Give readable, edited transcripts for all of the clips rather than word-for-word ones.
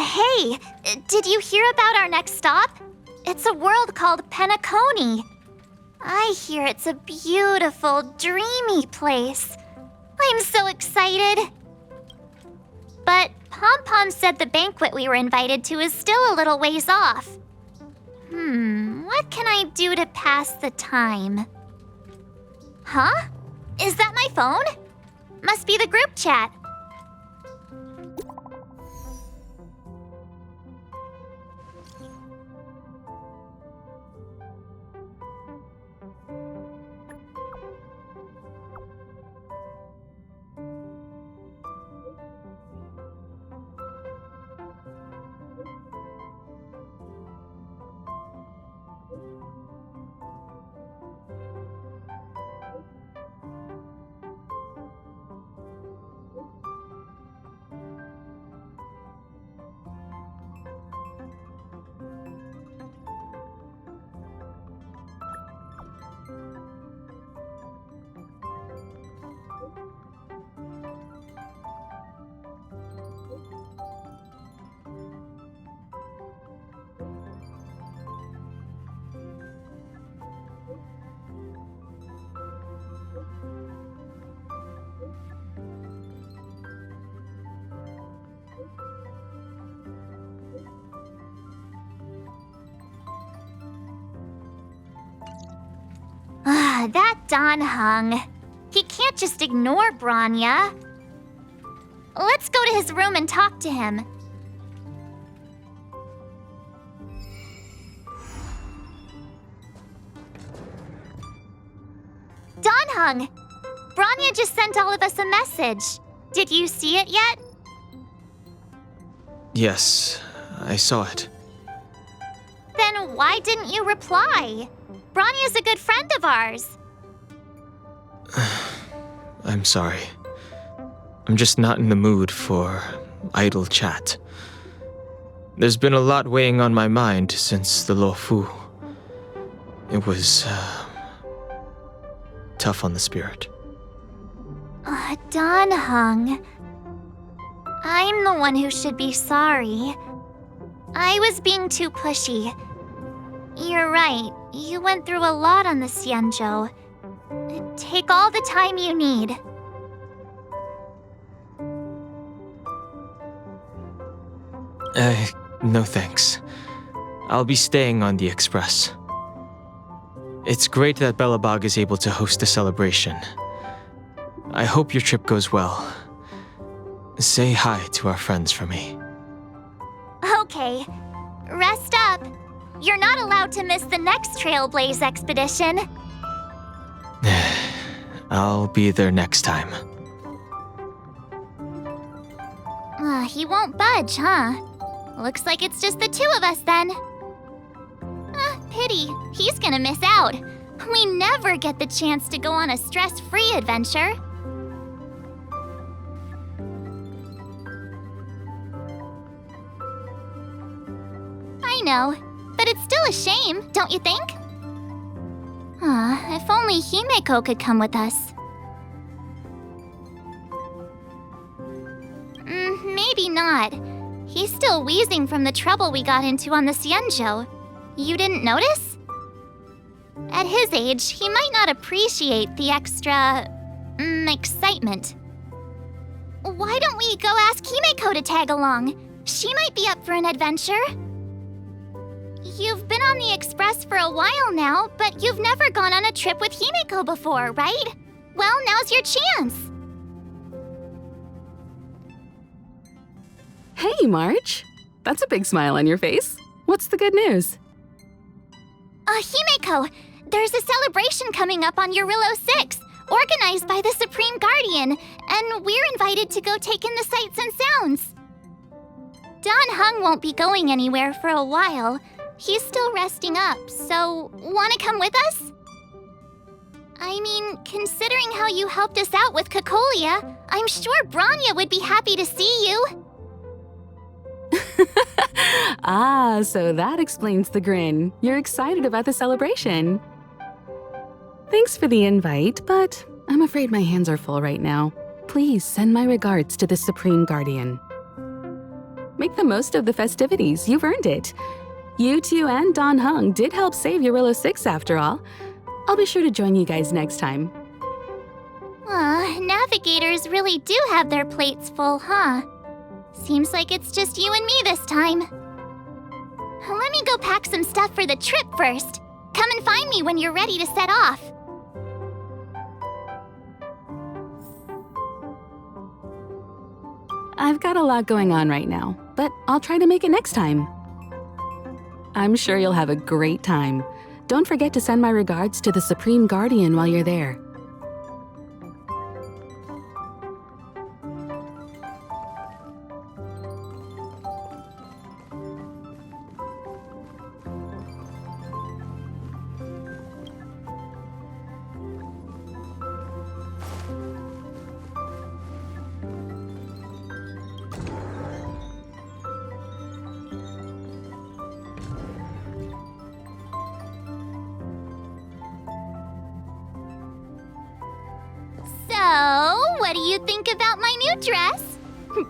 Hey, did you hear about our next stop? It's a world called Penacony. I hear it's a beautiful, dreamy place. I'm so excited. But Pom Pom said the banquet we were invited to is still a little ways off. What can I do to pass the time? Huh? Is that my phone? Must be the group chat. That Dan Heng. He can't just ignore Bronya. Let's go to his room and talk to him. Dan Heng! Bronya just sent all of us a message. Did you see it yet? Yes, I saw it. Then why didn't you reply? Bronya's a good friend of ours. I'm sorry. I'm just not in the mood for idle chat. There's been a lot weighing on my mind since the Lo Fu. It was tough on the spirit. Dan Heng. I'm the one who should be sorry. I was being too pushy. You're right. You went through a lot on the Xianzhou. Take all the time you need. No thanks. I'll be staying on the Express. It's great that Belobog is able to host a celebration. I hope your trip goes well. Say hi to our friends for me. Okay. Rest up. You're not allowed to miss the next Trailblaze expedition. I'll be there next time. He won't budge, huh? Looks like it's just the two of us then. Pity. He's gonna miss out. We never get the chance to go on a stress-free adventure. I know, but it's still a shame, don't you think? If only Himeko could come with us. Maybe not. He's still wheezing from the trouble we got into on the Xianzhou. You didn't notice? At his age, he might not appreciate the extra... excitement. Why don't we go ask Himeko to tag along? She might be up for an adventure. You've been on the Express for a while now, but you've never gone on a trip with Himeko before, right? Well, now's your chance. Hey, March. That's a big smile on your face. What's the good news? Himeko, there's a celebration coming up on Eurillo 6, organized by the Supreme Guardian, and we're invited to go take in the sights and sounds. Dan Heng won't be going anywhere for a while. He's still resting up, so wanna come with us? I mean, considering how you helped us out with Cocolia, I'm sure Bronya would be happy to see you. So that explains the grin. You're excited about the celebration. Thanks for the invite, but I'm afraid my hands are full right now. Please send my regards to the Supreme Guardian. Make the most of the festivities. You've earned it. You two and Dan Heng did help save Eurilo 6 after all. I'll be sure to join you guys next time. Navigators really do have their plates full, huh? Seems like it's just you and me this time. Let me go pack some stuff for the trip first. Come and find me when you're ready to set off. I've got a lot going on right now, but I'll try to make it next time. I'm sure you'll have a great time. Don't forget to send my regards to the Supreme Guardian while you're there. So, what do you think about my new dress?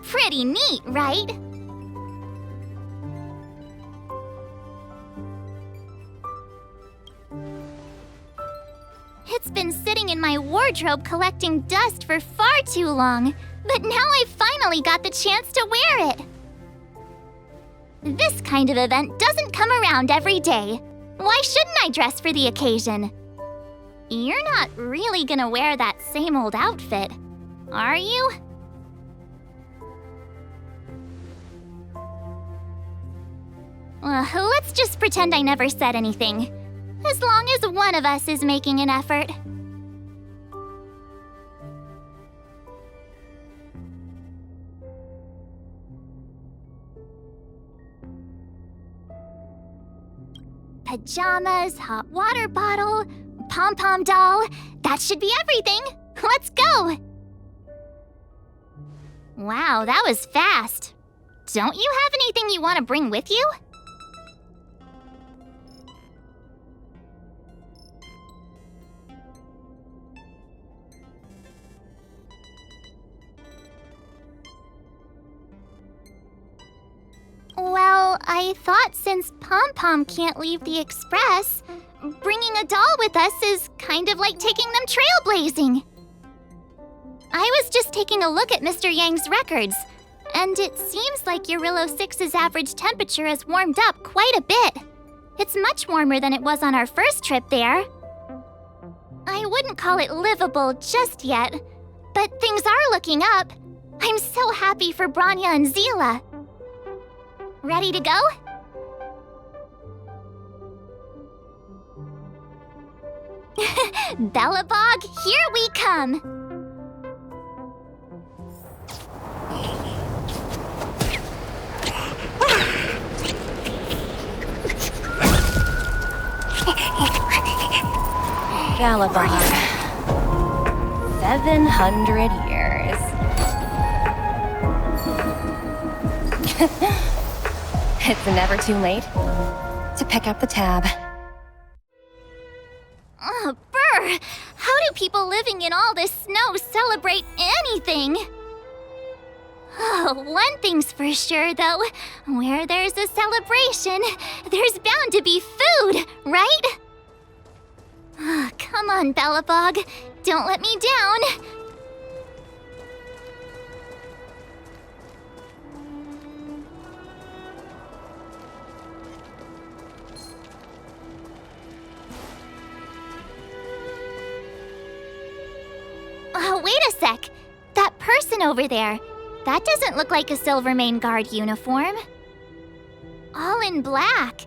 Pretty neat, right? It's been sitting in my wardrobe collecting dust for far too long, but now I finally got the chance to wear it. This kind of event doesn't come around every day. Why shouldn't I dress for the occasion? You're not really gonna wear that same old outfit, are you? Let's just pretend I never said anything. As long as one of us is making an effort. Pajamas, hot water bottle, pom-pom doll. That should be everything. Let's go! Wow, that was fast. Don't you have anything you want to bring with you? Well, I thought since Pom-Pom can't leave the Express, bringing a doll with us is kind of like taking them trailblazing. I was just taking a look at Mr. Yang's records, and it seems like Eurilo 6's average temperature has warmed up quite a bit. It's much warmer than it was on our first trip there. I wouldn't call it livable just yet, but things are looking up. I'm so happy for Bronya and Seele. Ready to go? Belobog, here we come! Belobog. 700 years. It's never too late to pick up the tab. Brr! How do people living in all this snow celebrate anything? Oh, one thing's for sure, though. Where there's a celebration, there's bound to be food, right? Come on, Belobog. Don't let me down. Wait a sec. That person over there, that doesn't look like a Silvermane Guard uniform. All in black.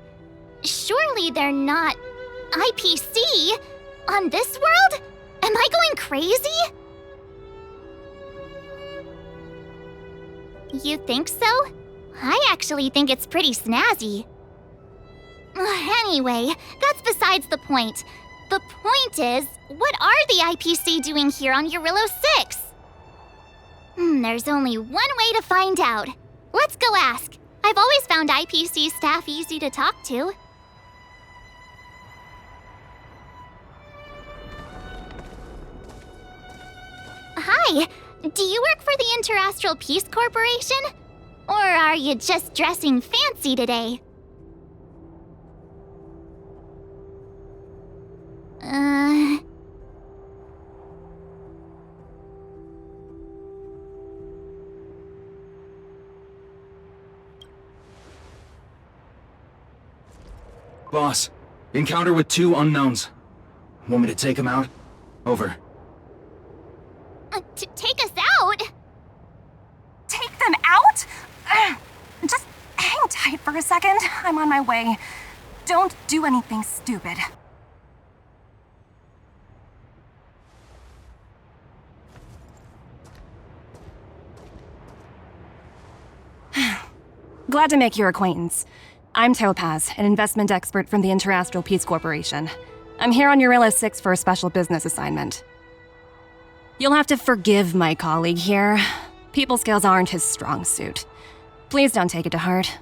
Surely they're not IPC on this world? Am I going crazy? You think so? I actually think it's pretty snazzy. Anyway, that's besides the point. The point is, what are the IPC doing here on Eurilo 6? There's only one way to find out. Let's go ask. I've always found IPC staff easy to talk to. Hi, do you work for the Interastral Peace Corporation? Or are you just dressing fancy today? Boss, encounter with 2 unknowns. Want me to take them out? Over. Take us out? Take them out? Just hang tight for a second. I'm on my way. Don't do anything stupid. Glad to make your acquaintance. I'm Topaz, an investment expert from the Interastral Peace Corporation. I'm here on Eurilla 6 for a special business assignment. You'll have to forgive my colleague here. People skills aren't his strong suit. Please don't take it to heart.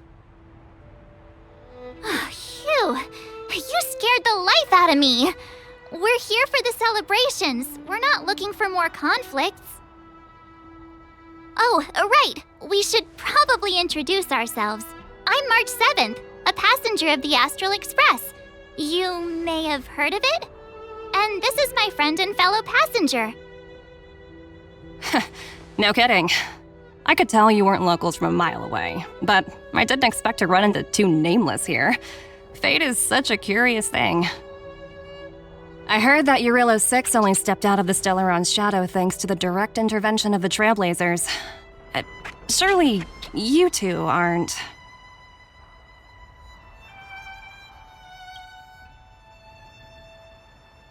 Phew, you scared the life out of me. We're here for the celebrations. We're not looking for more conflicts. Oh, right. We should probably introduce ourselves. I'm March 7th, a passenger of the Astral Express. You may have heard of it? And this is my friend and fellow passenger. No kidding. I could tell you weren't locals from a mile away, but I didn't expect to run into 2 nameless here. Fate is such a curious thing. I heard that Eurilla 6 only stepped out of the Stellaron's shadow thanks to the direct intervention of the Trailblazers. Surely you 2 aren't...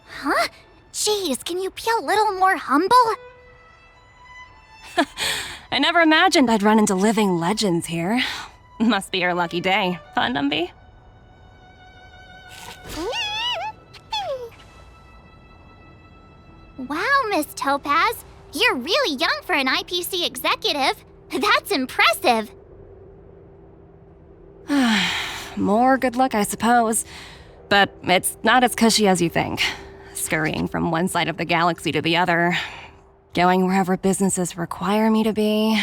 Huh? Jeez, can you be a little more humble? I never imagined I'd run into living legends here. Must be your lucky day, huh, Numby? Wow, Miss Topaz. You're really young for an IPC executive. That's impressive. More good luck, I suppose. But it's not as cushy as you think. Scurrying from one side of the galaxy to the other. Going wherever businesses require me to be.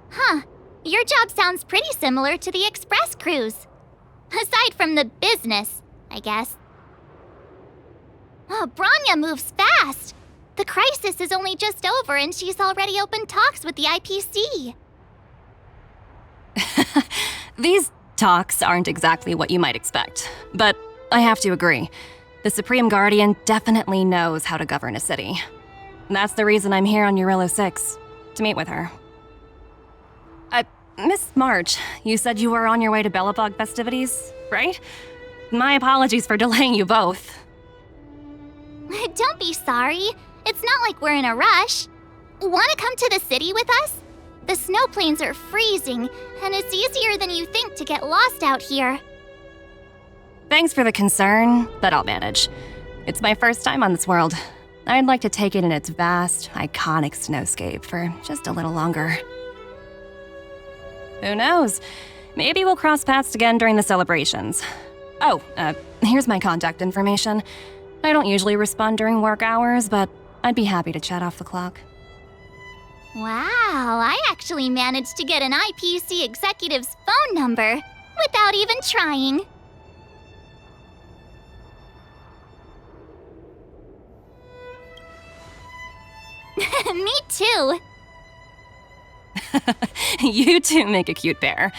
Huh. Your job sounds pretty similar to the express cruise. Aside from the business, I guess. Oh, Bronya moves fast. The crisis is only just over and she's already opened talks with the IPC. These talks aren't exactly what you might expect. But I have to agree. The Supreme Guardian definitely knows how to govern a city. That's the reason I'm here on Eurilla 6, to meet with her. Miss March, you said you were on your way to Belobog festivities, right? My apologies for delaying you both. Don't be sorry. It's not like we're in a rush. Want to come to the city with us? The snow plains are freezing, and it's easier than you think to get lost out here. Thanks for the concern, but I'll manage. It's my first time on this world. I'd like to take it in its vast, iconic snowscape for just a little longer. Who knows? Maybe we'll cross paths again during the celebrations. Oh, here's my contact information. I don't usually respond during work hours, but I'd be happy to chat off the clock. Wow, I actually managed to get an IPC executive's phone number without even trying. Me too. You two make a cute pair.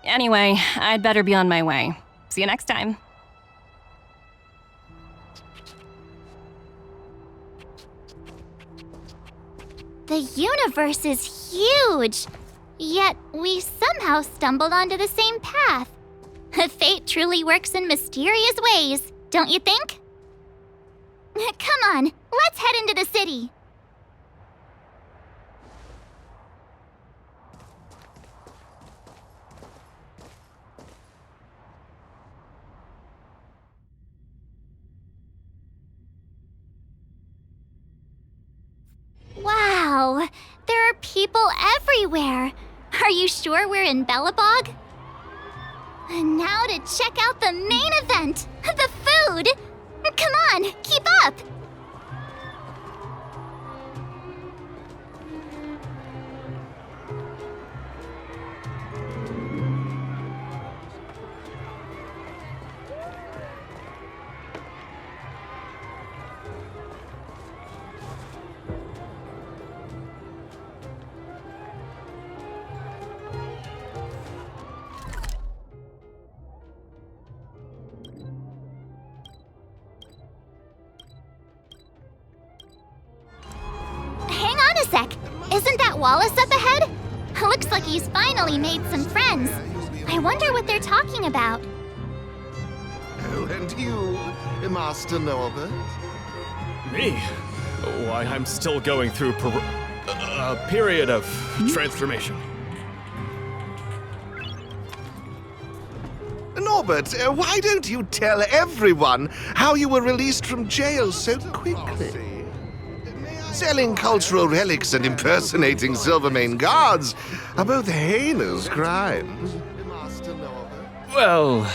Anyway, I'd better be on my way. See you next time. The universe is huge, yet we somehow stumbled onto the same path. Fate truly works in mysterious ways, don't you think? Come on, let's head into the city. Wow, there are people everywhere. Are you sure we're in Belobog? And now to check out the main event, the food. Come on, keep up. sec. Isn't that Wallace up ahead? Looks like he's finally made some friends. I wonder what they're talking about. Oh, and you, Master Norbert? Me? Why, I'm still going through a period of transformation. Norbert, why don't you tell everyone how you were released from jail so quickly? Selling cultural relics and impersonating Silvermane guards are both heinous crimes. Well,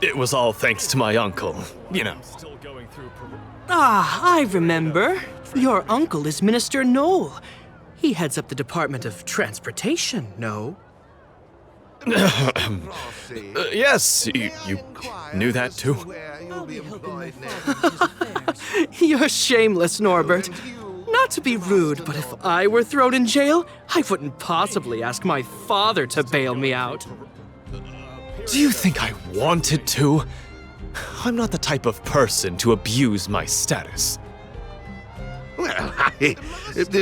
it was all thanks to my uncle, you know. Ah, I remember. Your uncle is Minister Knoll. He heads up the Department of Transportation, no? Yes, you knew that too? You're shameless, Norbert. Not to be rude, but if I were thrown in jail, I wouldn't possibly ask my father to bail me out. Do you think I wanted to? I'm not the type of person to abuse my status. Well, I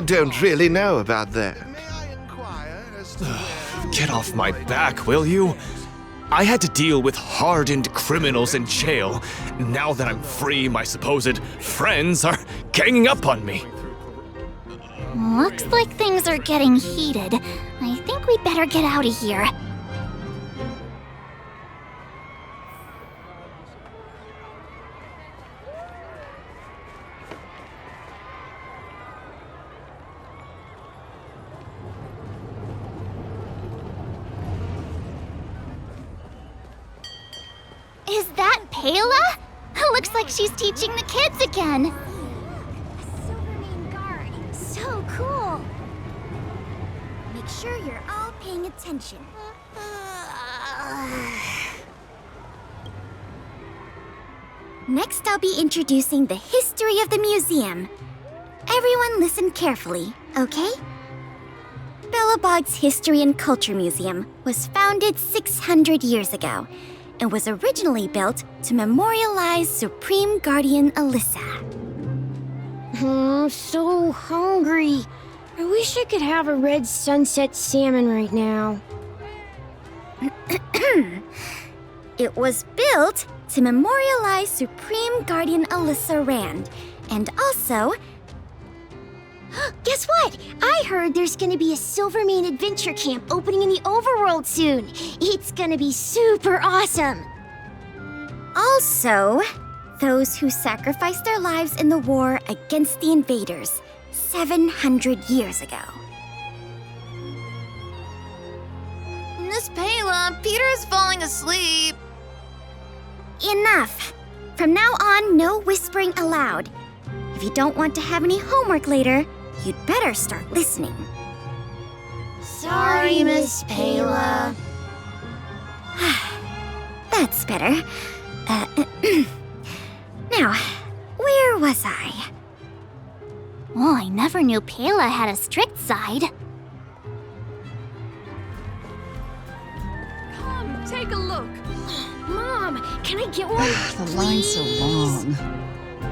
don't really know about that. Get off my back, will you? I had to deal with hardened criminals in jail. Now that I'm free, my supposed friends are ganging up on me. Looks like things are getting heated. I think we'd better get out of here. Is that Pela? Looks like she's teaching the kids again. A Silvermane guard. So cool. Make sure you're all paying attention. Next, I'll be introducing the history of the museum. Everyone listen carefully, okay? Belobog's History and Culture Museum was founded 600 years ago and was originally built to memorialize Supreme Guardian Alyssa. I'm so hungry. I wish I could have a red sunset salmon right now. It was built to memorialize Supreme Guardian Alyssa Rand, and also... Guess what? I heard there's gonna be a Silvermane adventure camp opening in the overworld soon. It's gonna be super awesome. Also, those who sacrificed their lives in the war against the invaders 700 years ago. Miss Pela, Peter's falling asleep. Enough! From now on, no whispering allowed. If you don't want to have any homework later, you'd better start listening. Sorry, Miss Pela. That's better. Now, where was I? Oh, I never knew Pela had a strict side. Come, take a look. Mom, can I get one? The line's so long.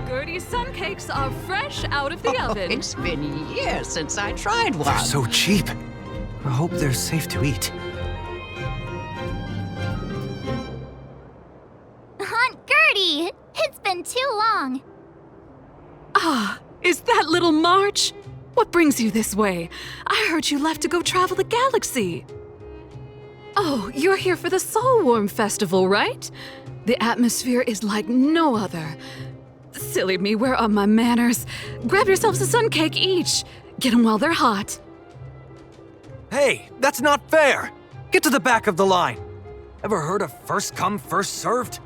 Gertie's sun cakes are fresh out of the oven. It's been years since I tried one. They're so cheap. I hope they're safe to eat. Aunt Gertie! It's been too long. Ah, is that little March? What brings you this way? I heard you left to go travel the galaxy. Oh, you're here for the Soulworm Festival, right? The atmosphere is like no other. Silly me, where are my manners? Grab yourselves a sun cake each. Get them while they're hot. Hey, that's not fair! Get to the back of the line. Ever heard of first come, first served?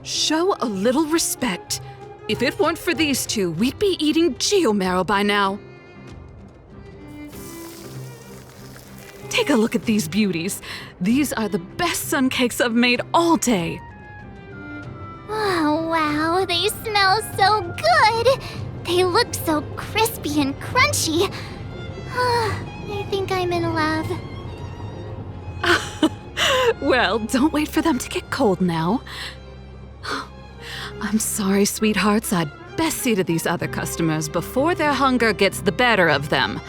Show a little respect. If it weren't for these two, we'd be eating geomarrow by now. Take a look at these beauties. These are the best sun cakes I've made all day. Oh, wow, they smell so good. They look so crispy and crunchy. I think I'm in love. Well, don't wait for them to get cold now. I'm sorry, sweethearts. I'd Best see to these other customers before their hunger gets the better of them.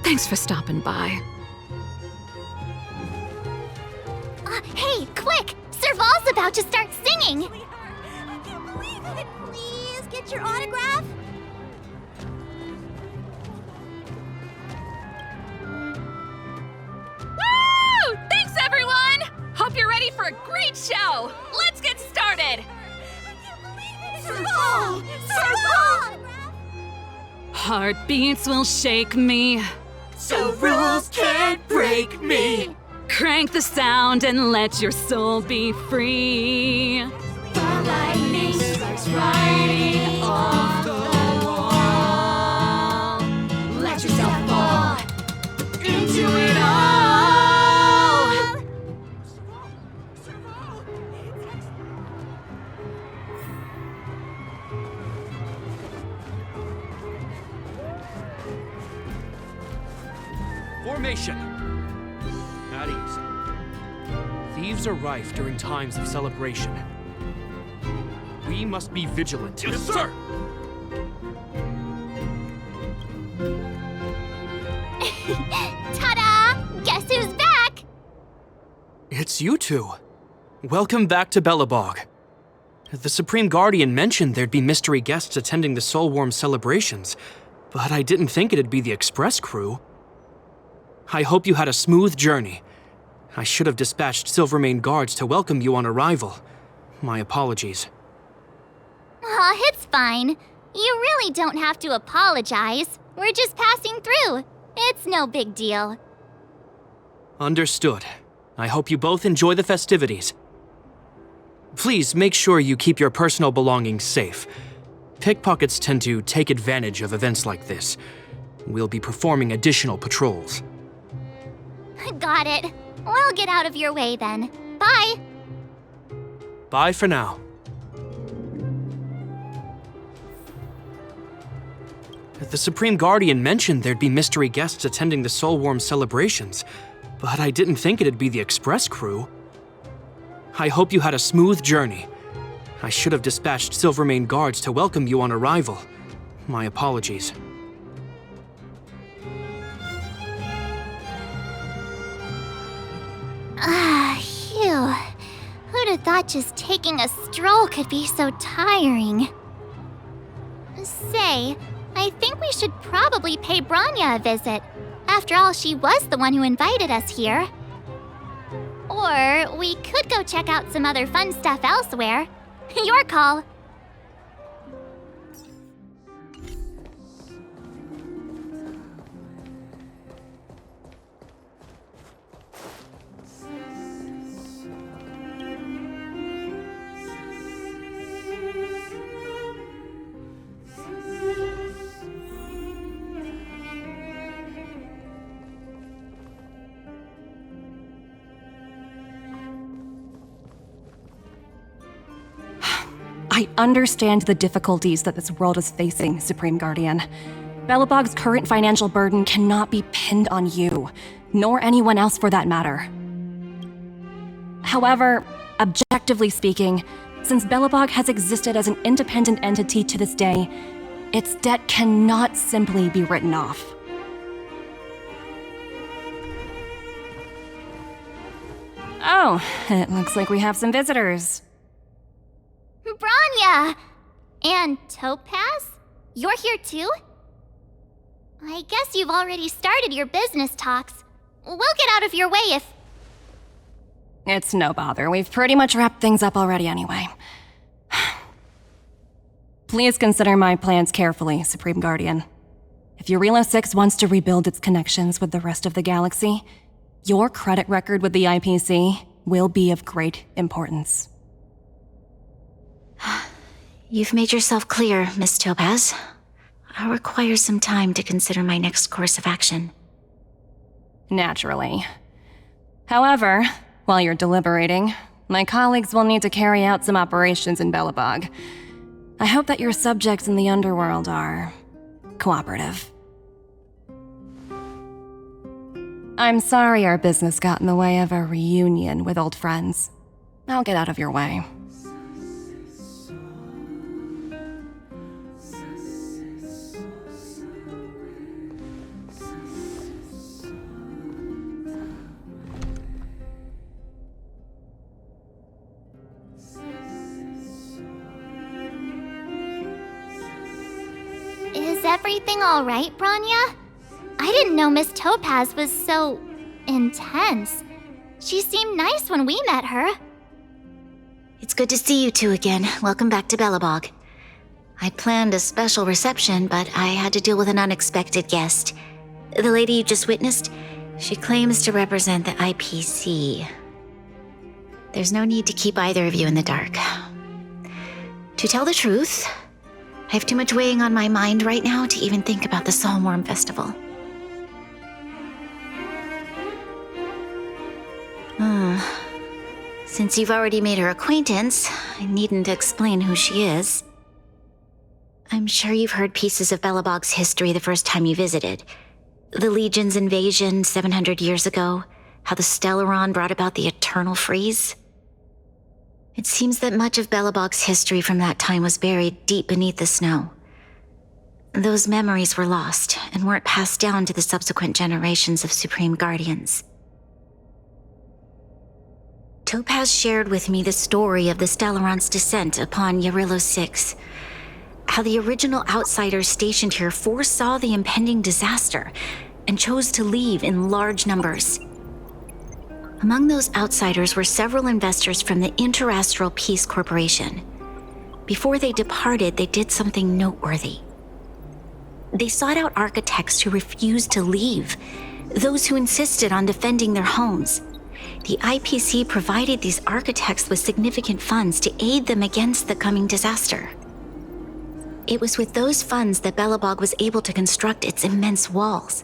Thanks for stopping by. Hey, quick! Serval's about to start singing! I can't believe it! Please get your autograph? Woo! Thanks, everyone! Hope you're ready for a great show! Let's get started! Serval! Serval! Heartbeats will shake me. So rules can't break me. Crank the sound and let your soul be free. The lightning strikes writing off the wall. Let yourself fall into it all. Formation! At ease. Thieves are rife during times of celebration. We must be vigilant. Yes, sir! Ta-da! Guess who's back? It's you two. Welcome back to Belobog. The Supreme Guardian mentioned there'd be mystery guests attending the Soulworm celebrations, but I didn't think it'd be the Express crew. I hope you had a smooth journey. I should have dispatched Silvermane guards to welcome you on arrival. My apologies. Aw, it's fine. You really don't have to apologize. We're just passing through. It's no big deal. Understood. I hope you both enjoy the festivities. Please make sure you keep your personal belongings safe. Pickpockets tend to take advantage of events like this. We'll be performing additional patrols. Got it. We'll get out of your way then. Bye. Bye for now. The Supreme Guardian mentioned there'd be mystery guests attending the Soulworm celebrations, but I didn't think it'd be the Express crew. I hope you had a smooth journey. I should have dispatched Silvermane guards to welcome you on arrival. My apologies. Phew. Who'd have thought just taking a stroll could be so tiring? Say, I think we should probably pay Bronya a visit. After all, she was the one who invited us here. Or we could go check out some other fun stuff elsewhere. Your call. I understand the difficulties that this world is facing, Supreme Guardian. Belobog's current financial burden cannot be pinned on you, nor anyone else for that matter. However, objectively speaking, since Belobog has existed as an independent entity to this day, its debt cannot simply be written off. Oh, it looks like we have some visitors. Bronya! And Topaz? You're here too? I guess you've already started your business talks. We'll get out of your way if... It's no bother. We've pretty much wrapped things up already anyway. Please consider my plans carefully, Supreme Guardian. If Eurilo 6 wants to rebuild its connections with the rest of the galaxy, your credit record with the IPC will be of great importance. You've made yourself clear, Miss Topaz. I'll require some time to consider my next course of action. Naturally. However, while you're deliberating, my colleagues will need to carry out some operations in Belobog. I hope that your subjects in the Underworld are cooperative. I'm sorry our business got in the way of a reunion with old friends. I'll get out of your way. everything all right, Bronya? I didn't know Miss Topaz was so intense. She seemed nice when we met her. It's good to see you two again. Welcome back to Belobog. I'd planned a special reception, but I had to deal with an unexpected guest. The lady you just witnessed, she claims to represent the IPC. There's no need to keep either of you in the dark. To tell the truth, I have too much weighing on my mind right now to even think about the Soulworm Festival. Since you've already made her acquaintance, I needn't explain who she is. I'm sure you've heard pieces of Belobog's history the first time you visited. The Legion's invasion 700 years ago, how the Stellaron brought about the Eternal Freeze. It seems that much of Belobog's history from that time was buried deep beneath the snow. Those memories were lost and weren't passed down to the subsequent generations of Supreme Guardians. Topaz shared with me the story of the Stellaron's descent upon Yarillo 6. How the original outsiders stationed here foresaw the impending disaster and chose to leave in large numbers. Among those outsiders were several investors from the Interastral Peace Corporation. Before they departed, they did something noteworthy. They sought out architects who refused to leave, those who insisted on defending their homes. The IPC provided these architects with significant funds to aid them against the coming disaster. It was with those funds that Belobog was able to construct its immense walls.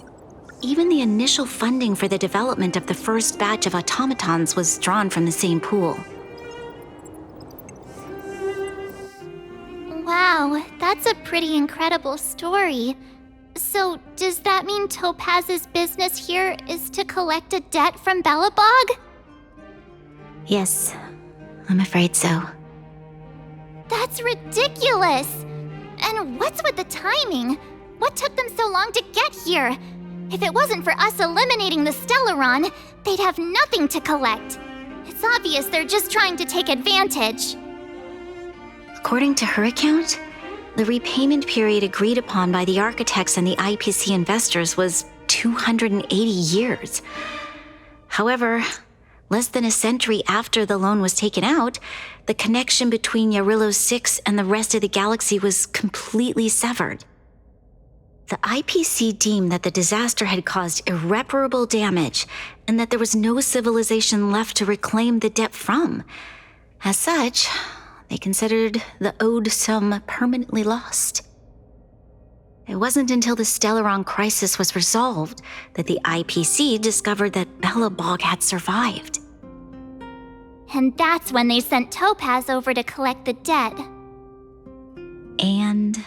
Even the initial funding for the development of the first batch of automatons was drawn from the same pool. Wow, that's a pretty incredible story. So, does that mean Topaz's business here is to collect a debt from Belobog? Yes, I'm afraid so. That's ridiculous! And what's with the timing? What took them so long to get here? If it wasn't for us eliminating the Stellaron, they'd have nothing to collect. It's obvious they're just trying to take advantage. According to her account, the repayment period agreed upon by the architects and the IPC investors was 280 years. However, less than a century after the loan was taken out, the connection between Yarillo 6 and the rest of the galaxy was completely severed. The IPC deemed that the disaster had caused irreparable damage and that there was no civilization left to reclaim the debt from. As such, they considered the owed sum permanently lost. It wasn't until the Stellaron crisis was resolved that the IPC discovered that Belobog had survived. And that's when they sent Topaz over to collect the debt. And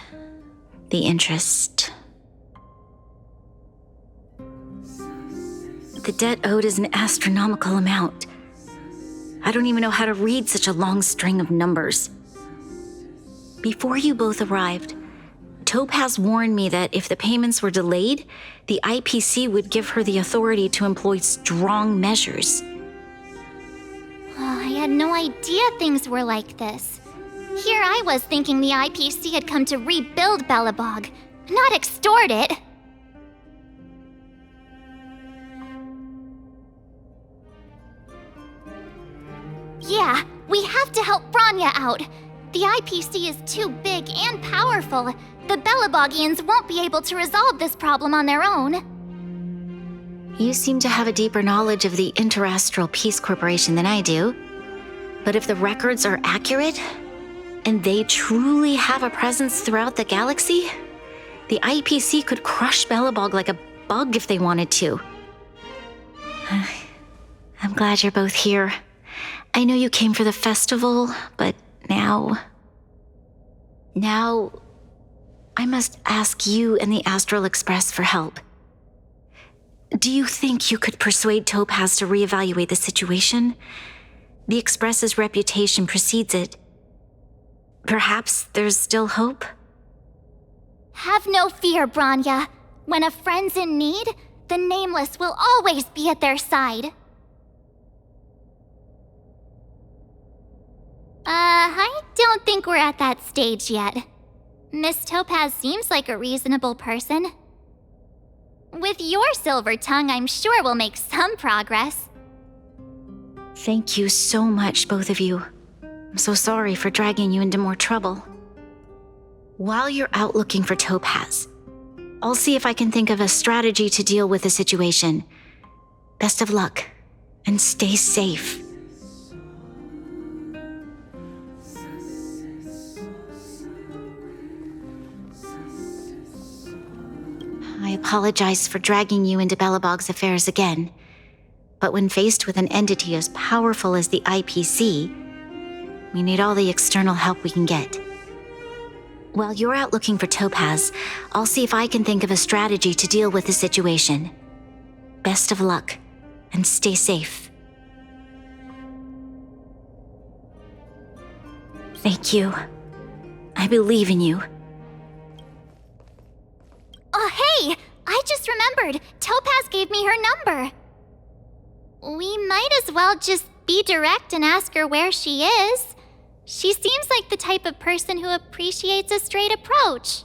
the interest. The debt owed is an astronomical amount. I don't even know how to read such a long string of numbers. Before you both arrived, Topaz warned me that if the payments were delayed, the IPC would give her the authority to employ strong measures. I had no idea things were like this. Here I was thinking the IPC had come to rebuild Belobog, not extort it. Yeah, we have to help Bronya out. The IPC is too big and powerful. The Belobogians won't be able to resolve this problem on their own. You seem to have a deeper knowledge of the Interastral Peace Corporation than I do. But if the records are accurate, and they truly have a presence throughout the galaxy, the IPC could crush Belobog like a bug if they wanted to. I'm glad you're both here. I know you came for the festival, but now I must ask you and the Astral Express for help. Do you think you could persuade Topaz to reevaluate the situation? The Express's reputation precedes it. Perhaps there's still hope? Have no fear, Bronya. When a friend's in need, the Nameless will always be at their side. I don't think we're at that stage yet. Miss Topaz seems like a reasonable person. With your silver tongue, I'm sure we'll make some progress. Thank you so much, both of you. I'm so sorry for dragging you into more trouble. While you're out looking for Topaz, I'll see if I can think of a strategy to deal with the situation. Best of luck, and stay safe. I apologize for dragging you into Belobog's affairs again, but when faced with an entity as powerful as the IPC, we need all the external help we can get. While you're out looking for Topaz, I'll see if I can think of a strategy to deal with the situation. Best of luck, and stay safe. Thank you. I believe in you. Oh, hey! I just remembered! Topaz gave me her number! We might as well just be direct and ask her where she is. She seems like the type of person who appreciates a straight approach.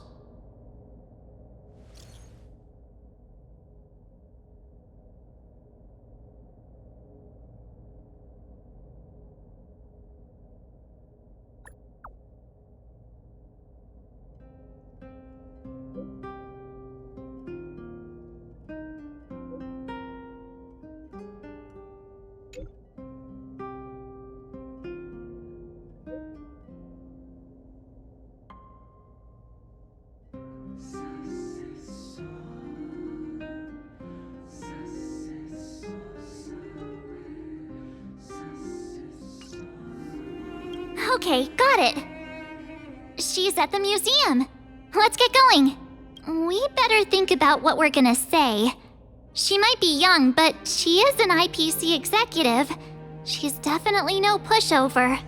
Okay, got it. She's at the museum. Let's get going. We better think about what we're gonna say. She might be young, but she is an IPC executive. She's definitely no pushover.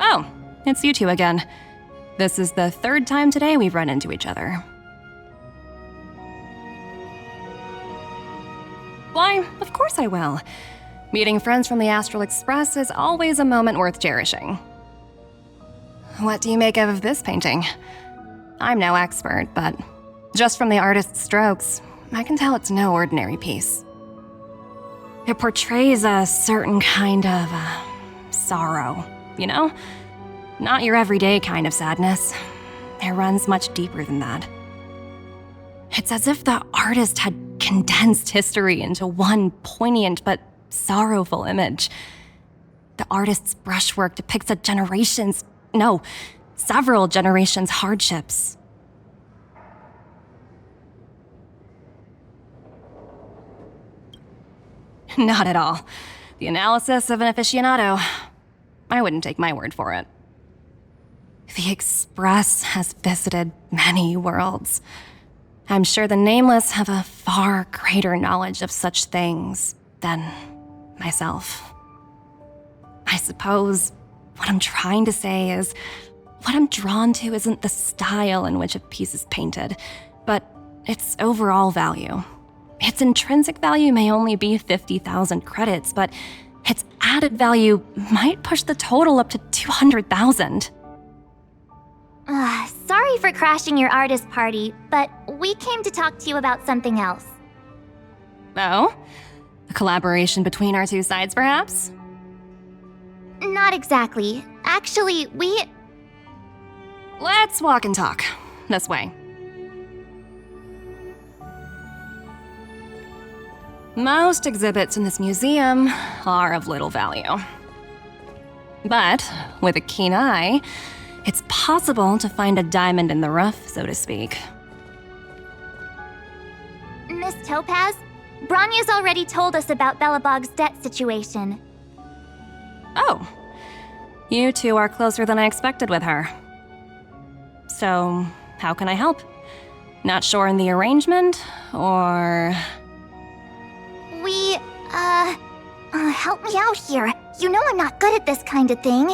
Oh, it's you two again. This is the third time today we've run into each other. Why, of course I will. Meeting friends from the Astral Express is always a moment worth cherishing. What do you make of this painting? I'm no expert, but just from the artist's strokes, I can tell it's no ordinary piece. It portrays a certain kind of sorrow, you know? Not your everyday kind of sadness. It runs much deeper than that. It's as if the artist had condensed history into one poignant but sorrowful image. The artist's brushwork depicts several generations' hardships. Not at all. The analysis of an aficionado. I wouldn't take my word for it. The Express has visited many worlds. I'm sure the Nameless have a far greater knowledge of such things than myself. I suppose what I'm trying to say is, what I'm drawn to isn't the style in which a piece is painted, but its overall value. Its intrinsic value may only be 50,000 credits, but its added value might push the total up to 200,000. Sorry for crashing your artist party, but we came to talk to you about something else. Oh? A collaboration between our two sides, perhaps? Not exactly. Actually, Let's walk and talk. This way. Most exhibits in this museum are of little value. But with a keen eye, it's possible to find a diamond in the rough, so to speak. Miss Topaz, Bronya's already told us about Belobog's debt situation. Oh. You two are closer than I expected with her. So, how can I help? Not sure in the arrangement, or... help me out here. You know I'm not good at this kind of thing.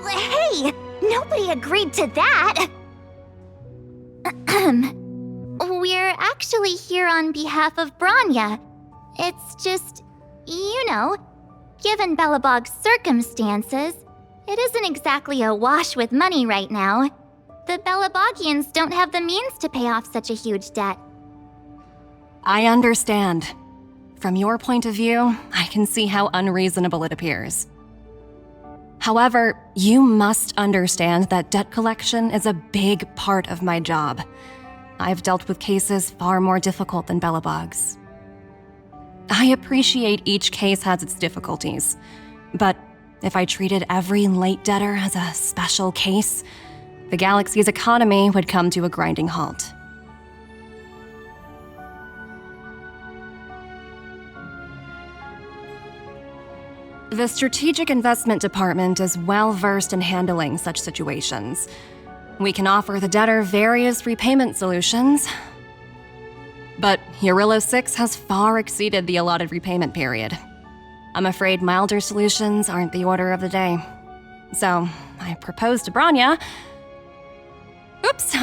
Hey! Nobody agreed to that! We're actually here on behalf of Bronya. It's just, you know, given Belobog's circumstances, it isn't exactly a wash with money right now. The Belobogians don't have the means to pay off such a huge debt. I understand. From your point of view, I can see how unreasonable it appears. However, you must understand that debt collection is a big part of my job. I've dealt with cases far more difficult than Belobog's. I appreciate each case has its difficulties, but if I treated every late debtor as a special case, the galaxy's economy would come to a grinding halt. The Strategic Investment Department is well versed in handling such situations. We can offer the debtor various repayment solutions, but Jarilo 6 has far exceeded the allotted repayment period. I'm afraid milder solutions aren't the order of the day. So, I proposed to Bronya. Oops,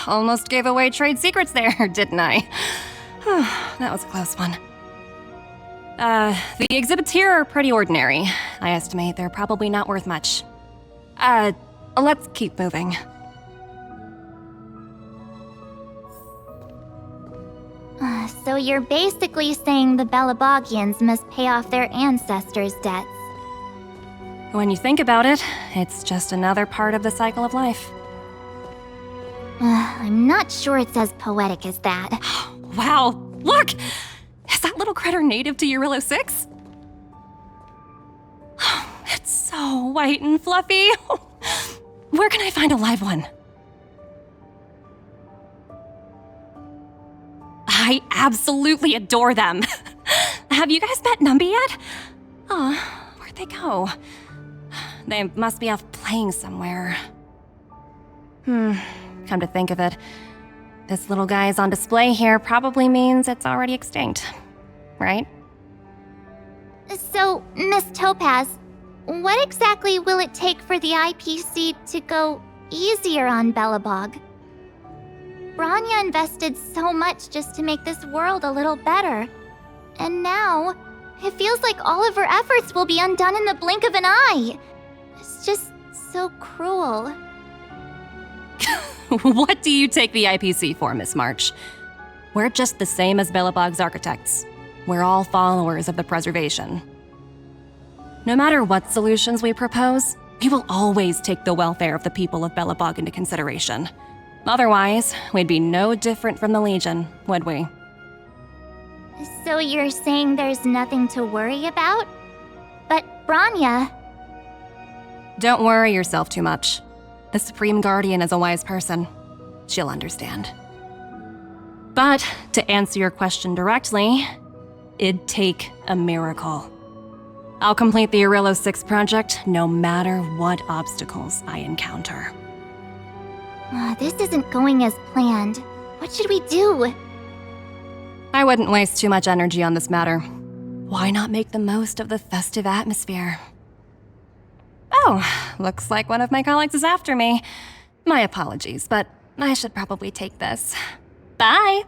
almost gave away trade secrets there, didn't I? That was a close one. The exhibits here are pretty ordinary. I estimate they're probably not worth much. Let's keep moving. So you're basically saying the Belobogians must pay off their ancestors' debts. When you think about it, it's just another part of the cycle of life. I'm not sure it's as poetic as that. Wow, look! Is that little critter native to Jarilo 6? It's so white and fluffy. Where can I find a live one? I absolutely adore them. Have you guys met Numby yet? Oh, where'd they go? They must be off playing somewhere. Come to think of it, this little guy's on display here probably means it's already extinct, right? So, Miss Topaz, what exactly will it take for the IPC to go easier on Belobog? Bronya invested so much just to make this world a little better. And now, it feels like all of her efforts will be undone in the blink of an eye. It's just so cruel. What do you take the IPC for, Miss March? We're just the same as Belobog's architects. We're all followers of the preservation. No matter what solutions we propose, we will always take the welfare of the people of Belobog into consideration. Otherwise, we'd be no different from the Legion, would we? So you're saying there's nothing to worry about? But Bronya... Don't worry yourself too much. The Supreme Guardian is a wise person. She'll understand. But to answer your question directly, it'd take a miracle. I'll complete the Jarilo 6 project no matter what obstacles I encounter. This isn't going as planned. What should we do? I wouldn't waste too much energy on this matter. Why not make the most of the festive atmosphere? Oh, looks like one of my colleagues is after me. My apologies, but I should probably take this. Bye!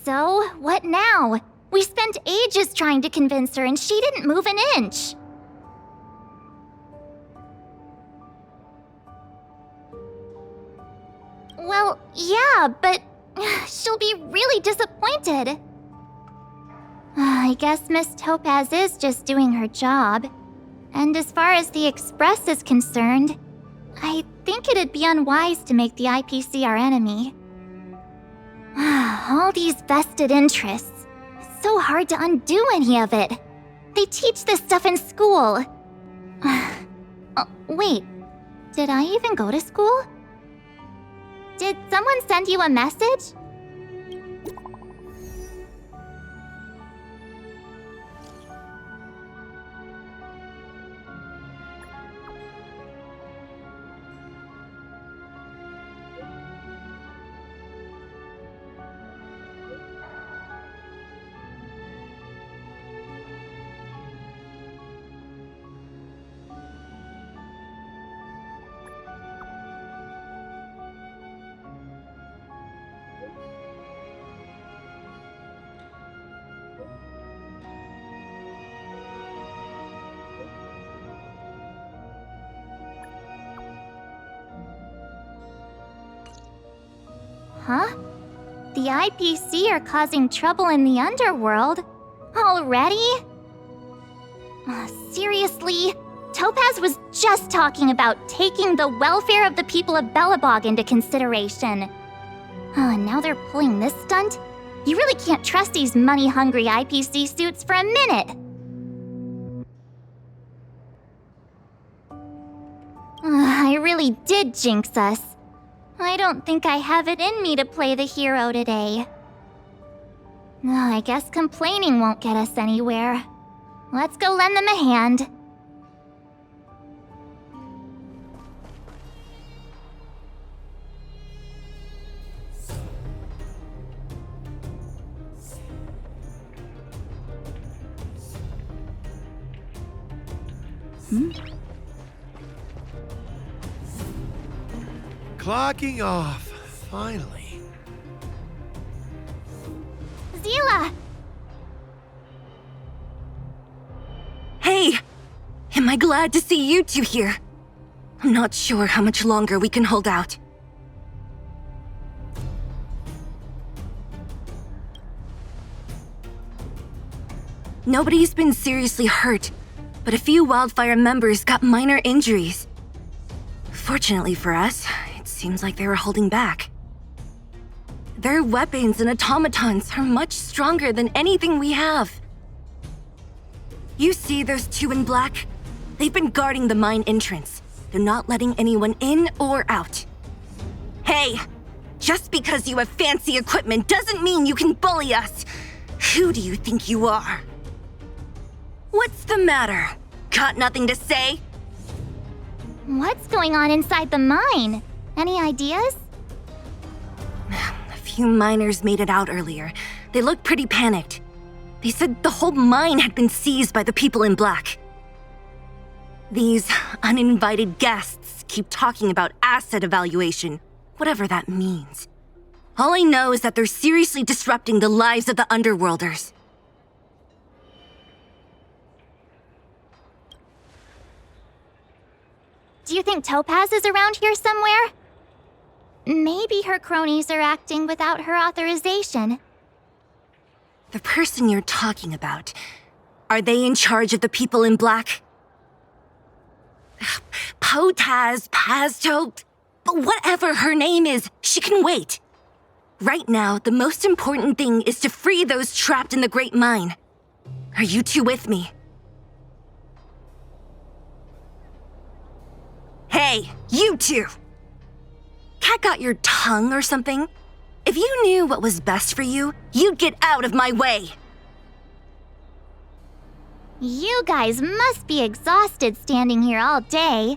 So, what now? We spent ages trying to convince her and she didn't move an inch. Well, yeah, but she'll be really disappointed. I guess Miss Topaz is just doing her job. And as far as the Express is concerned, I think it'd be unwise to make the IPC our enemy. All these vested interests. So hard to undo any of it. They teach this stuff in school. Wait, did I even go to school? Did someone send you a message? Huh? The IPC are causing trouble in the Underworld? Already? Seriously? Topaz was just talking about taking the welfare of the people of Belobog into consideration. Now they're pulling this stunt? You really can't trust these money-hungry IPC suits for a minute. I really did jinx us. I don't think I have it in me to play the hero today. I guess complaining won't get us anywhere. Let's go lend them a hand. Clocking off, finally. Seele! Hey! Am I glad to see you two here? I'm not sure how much longer we can hold out. Nobody's been seriously hurt, but a few Wildfire members got minor injuries. Fortunately for us, it seems like they were holding back. Their weapons and automatons are much stronger than anything we have. You see those two in black? They've been guarding the mine entrance. They're not letting anyone in or out. Hey! Just because you have fancy equipment doesn't mean you can bully us! Who do you think you are? What's the matter? Got nothing to say? What's going on inside the mine? Any ideas? A few miners made it out earlier. They looked pretty panicked. They said the whole mine had been seized by the people in black. These uninvited guests keep talking about asset evaluation, whatever that means. All I know is that they're seriously disrupting the lives of the Underworlders. Do you think Topaz is around here somewhere? Maybe her cronies are acting without her authorization. The person you're talking about, are they in charge of the people in black? Potaz, Pazto, whatever her name is, she can wait. Right now, the most important thing is to free those trapped in the Great Mine. Are you two with me? Hey, you two! Cat got your tongue or something? If you knew what was best for you, you'd get out of my way! You guys must be exhausted standing here all day.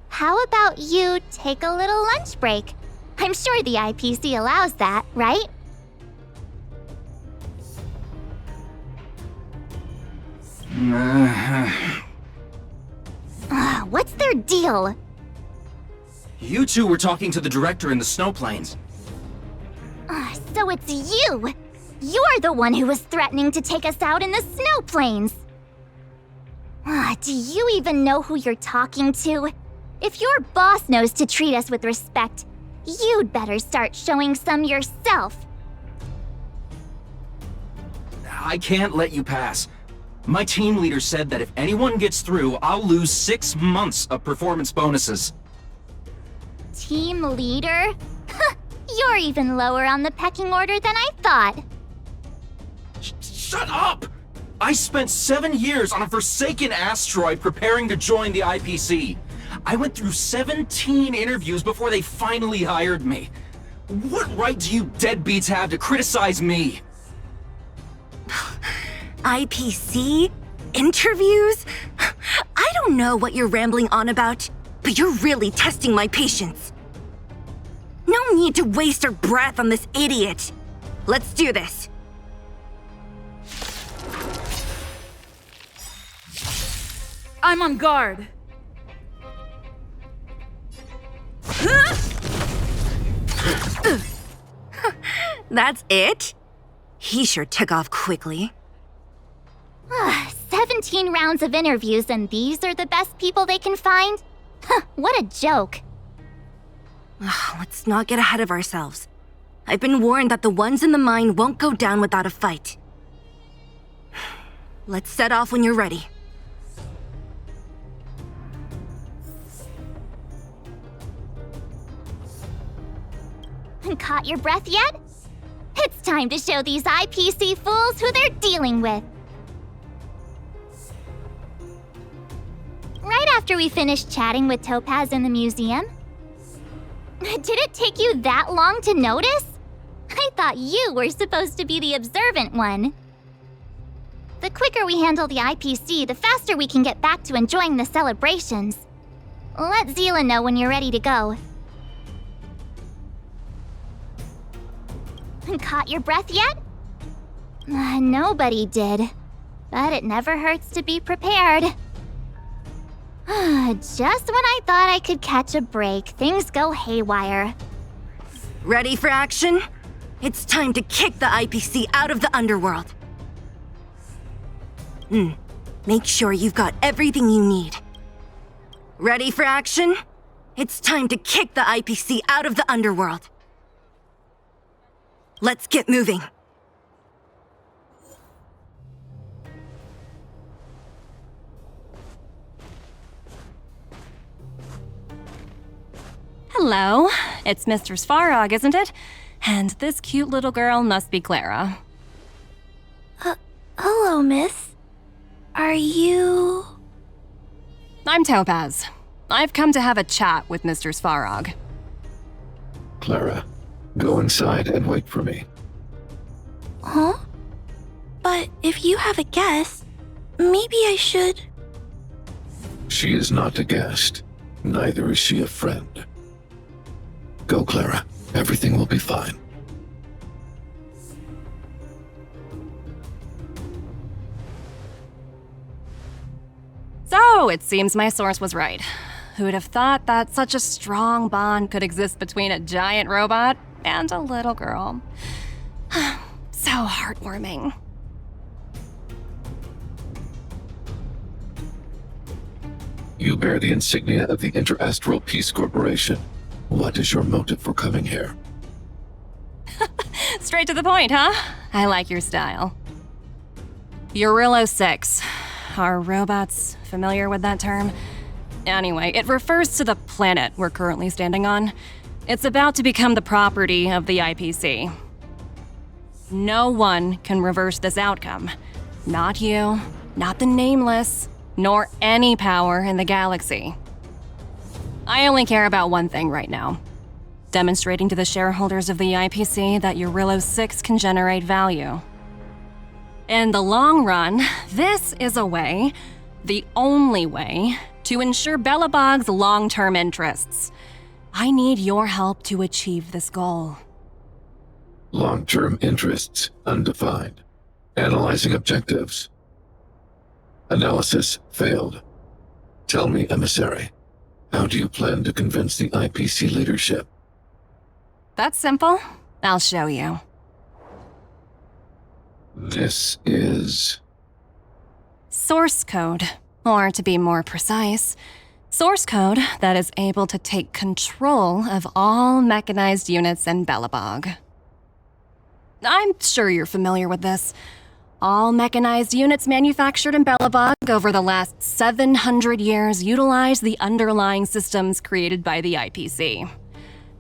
How about you take a little lunch break? I'm sure the IPC allows that, right? What's their deal? You two were talking to the director in the snow plains. So it's you! You're the one who was threatening to take us out in the snow plains! Do you even know who you're talking to? If your boss knows to treat us with respect, you'd better start showing some yourself. I can't let you pass. My team leader said that if anyone gets through, I'll lose 6 months of performance bonuses. Team leader? You're even lower on the pecking order than I thought. Shut up! I spent 7 years on a forsaken asteroid preparing to join the IPC. I went through 17 interviews before they finally hired me. What right do you deadbeats have to criticize me? IPC? Interviews? I don't know what you're rambling on about, but you're really testing my patience. No need to waste our breath on this idiot. Let's do this. I'm on guard. That's it? He sure took off quickly. 17 rounds of interviews and these are the best people they can find? What a joke. Let's not get ahead of ourselves. I've been warned that the ones in the mine won't go down without a fight. Let's set off when you're ready. Caught your breath yet? It's time to show these IPC fools who they're dealing with. Right after we finished chatting with Topaz in the museum. Did it take you that long to notice? I thought you were supposed to be the observant one. The quicker we handle the IPC, the faster we can get back to enjoying the celebrations. Let Seele know when you're ready to go. Caught your breath yet? Nobody did. But it never hurts to be prepared. Just when I thought I could catch a break, things go haywire. Ready for action? It's time to kick the IPC out of the Underworld. Make sure you've got everything you need. Ready for action? It's time to kick the IPC out of the Underworld. Let's get moving. Hello, it's Mr. Svarog, isn't it? And this cute little girl must be Clara. Hello, miss. Are you... I'm Topaz. I've come to have a chat with Mr. Svarog. Clara, go inside and wait for me. Huh? But if you have a guest, maybe I should... She is not a guest. Neither is she a friend. Go, Clara. Everything will be fine. So, it seems my source was right. Who would have thought that such a strong bond could exist between a giant robot and a little girl? So heartwarming. You bear the insignia of the Interastral Peace Corporation. What is your motive for coming here? Straight to the point, huh? I like your style. Urilo 6. Are robots familiar with that term? Anyway, it refers to the planet we're currently standing on. It's about to become the property of the IPC. No one can reverse this outcome. Not you, not the Nameless, nor any power in the galaxy. I only care about one thing right now. Demonstrating to the shareholders of the IPC that Urilo 6 can generate value. In the long run, this is a way, the only way, to ensure Belobog's long-term interests. I need your help to achieve this goal. Long-term interests undefined. Analyzing objectives. Analysis failed. Tell me, emissary, how do you plan to convince the IPC leadership? That's simple. I'll show you. This is... Source code, or to be more precise, source code that is able to take control of all mechanized units in Belobog. I'm sure you're familiar with this. All mechanized units manufactured in Belobog over the last 700 years utilize the underlying systems created by the IPC.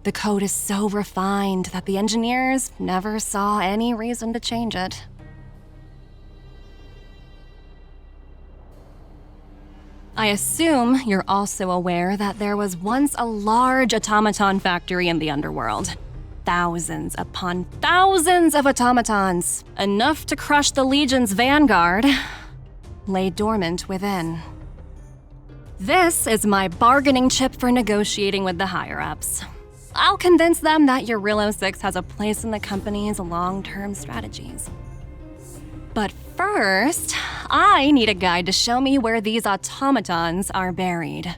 The code is so refined that the engineers never saw any reason to change it. I assume you're also aware that there was once a large automaton factory in the Underworld. Thousands upon thousands of automatons, enough to crush the Legion's vanguard, lay dormant within. This is my bargaining chip for negotiating with the higher-ups. I'll convince them that Eurillo 6 has a place in the company's long-term strategies. But first, I need a guide to show me where these automatons are buried.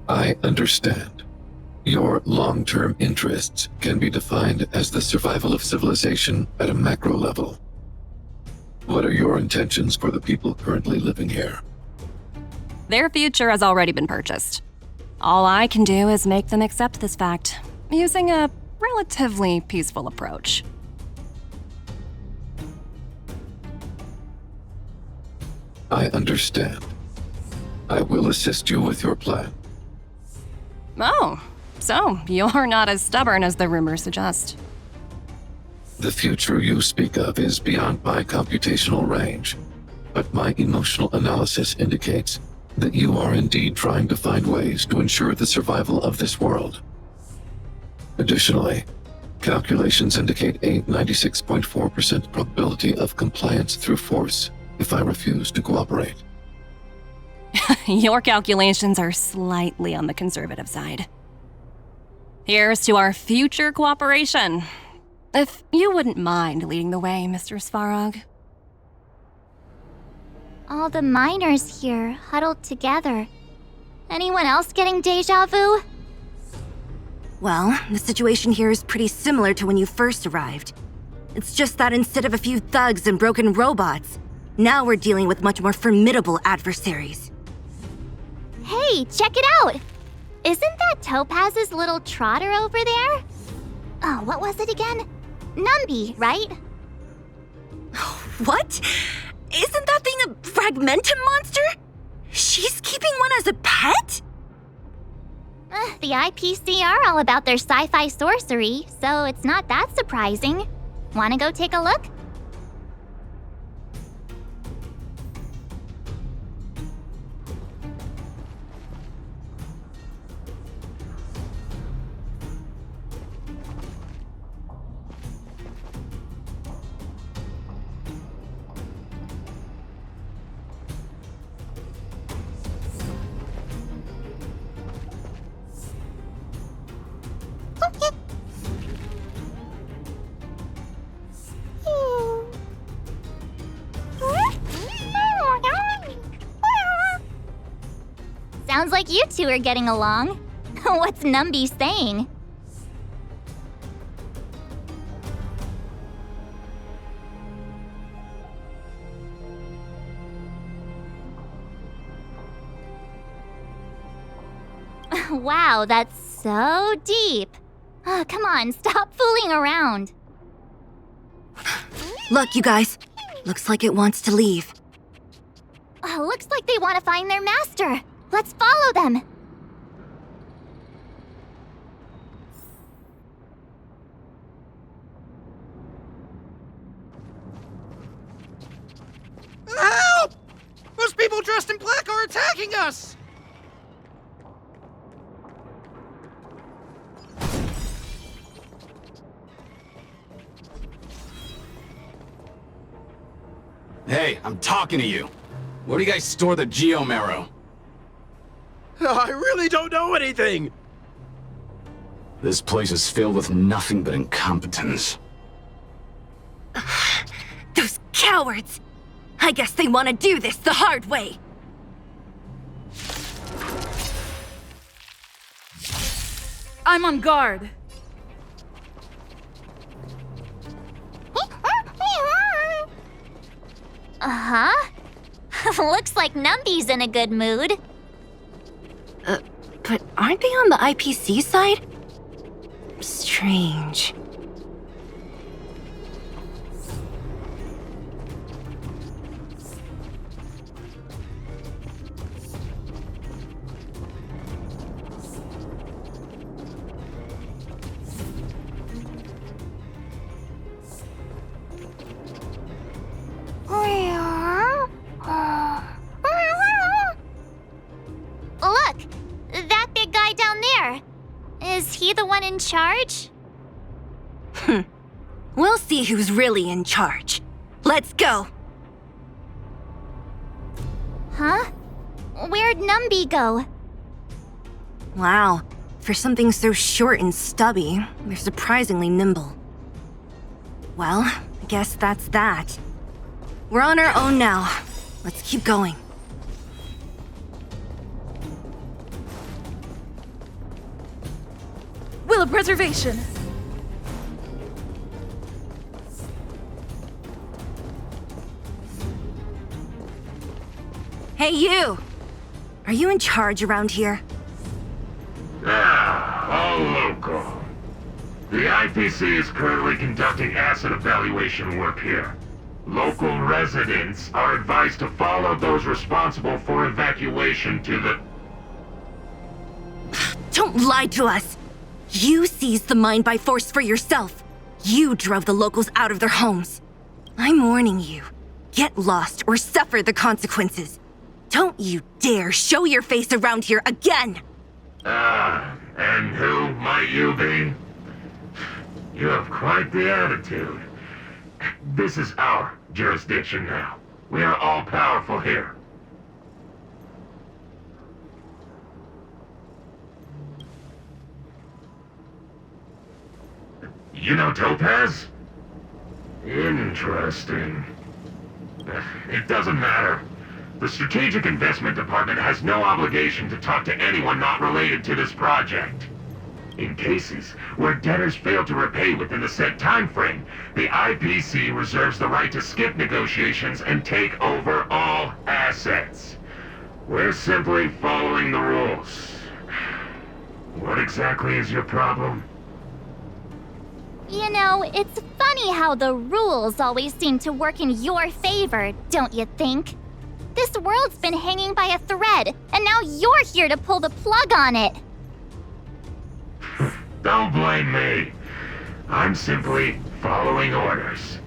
I understand. Your long-term interests can be defined as the survival of civilization at a macro level. What are your intentions for the people currently living here? Their future has already been purchased. All I can do is make them accept this fact, using a relatively peaceful approach. I understand. I will assist you with your plan. Oh, so you're not as stubborn as the rumors suggest. The future you speak of is beyond my computational range, but my emotional analysis indicates that you are indeed trying to find ways to ensure the survival of this world. Additionally, calculations indicate a 96.4% probability of compliance through force if I refuse to cooperate. Your calculations are slightly on the conservative side. Here's to our future cooperation. If you wouldn't mind leading the way, Mr. Svarog. All the miners here, huddled together. Anyone else getting deja vu? Well, the situation here is pretty similar to when you first arrived. It's just that instead of a few thugs and broken robots, now we're dealing with much more formidable adversaries. Hey, check it out! Isn't that Topaz's little trotter over there? Oh, what was it again? Numby, right? What? Isn't that thing a fragmentum monster? She's keeping one as a pet? The IPC are all about their sci-fi sorcery, so it's not that surprising. Wanna go take a look? Sounds like you two are getting along. What's Numby saying? Wow, that's so deep. Oh, come on, stop fooling around. Look, you guys. Looks like it wants to leave. Looks like they want to find their master. Let's follow them. Help! Those people dressed in black are attacking us! Hey, I'm talking to you. Where do you guys store the Geomarrow? I really don't know anything! This place is filled with nothing but incompetence. Those cowards! I guess they want to do this the hard way. I'm on guard. Uh-huh. Looks like Numby's in a good mood. But aren't they on the IPC side? Strange. charge? We'll see who's really in charge. Let's go! Huh? Where'd Numby go? Wow, for something so short and stubby, they're surprisingly nimble. Well, I guess that's that. We're on our own now. Let's keep going. Will of Preservation! Hey, you! Are you in charge around here? All local. The IPC is currently conducting asset evaluation work here. Local residents are advised to follow those responsible for evacuation to the... Don't lie to us! You seized the mine by force for yourself. You drove the locals out of their homes. I'm warning you. Get lost or suffer the consequences. Don't you dare show your face around here again! And who might you be? You have quite the attitude. This is our jurisdiction now. We are all powerful here. You know Topaz? Interesting. It doesn't matter. The Strategic Investment Department has no obligation to talk to anyone not related to this project. In cases where debtors fail to repay within the set time frame, the IPC reserves the right to skip negotiations and take over all assets. We're simply following the rules. What exactly is your problem? You know, it's funny how the rules always seem to work in your favor, don't you think? This world's been hanging by a thread, and now you're here to pull the plug on it. Don't blame me. I'm simply following orders.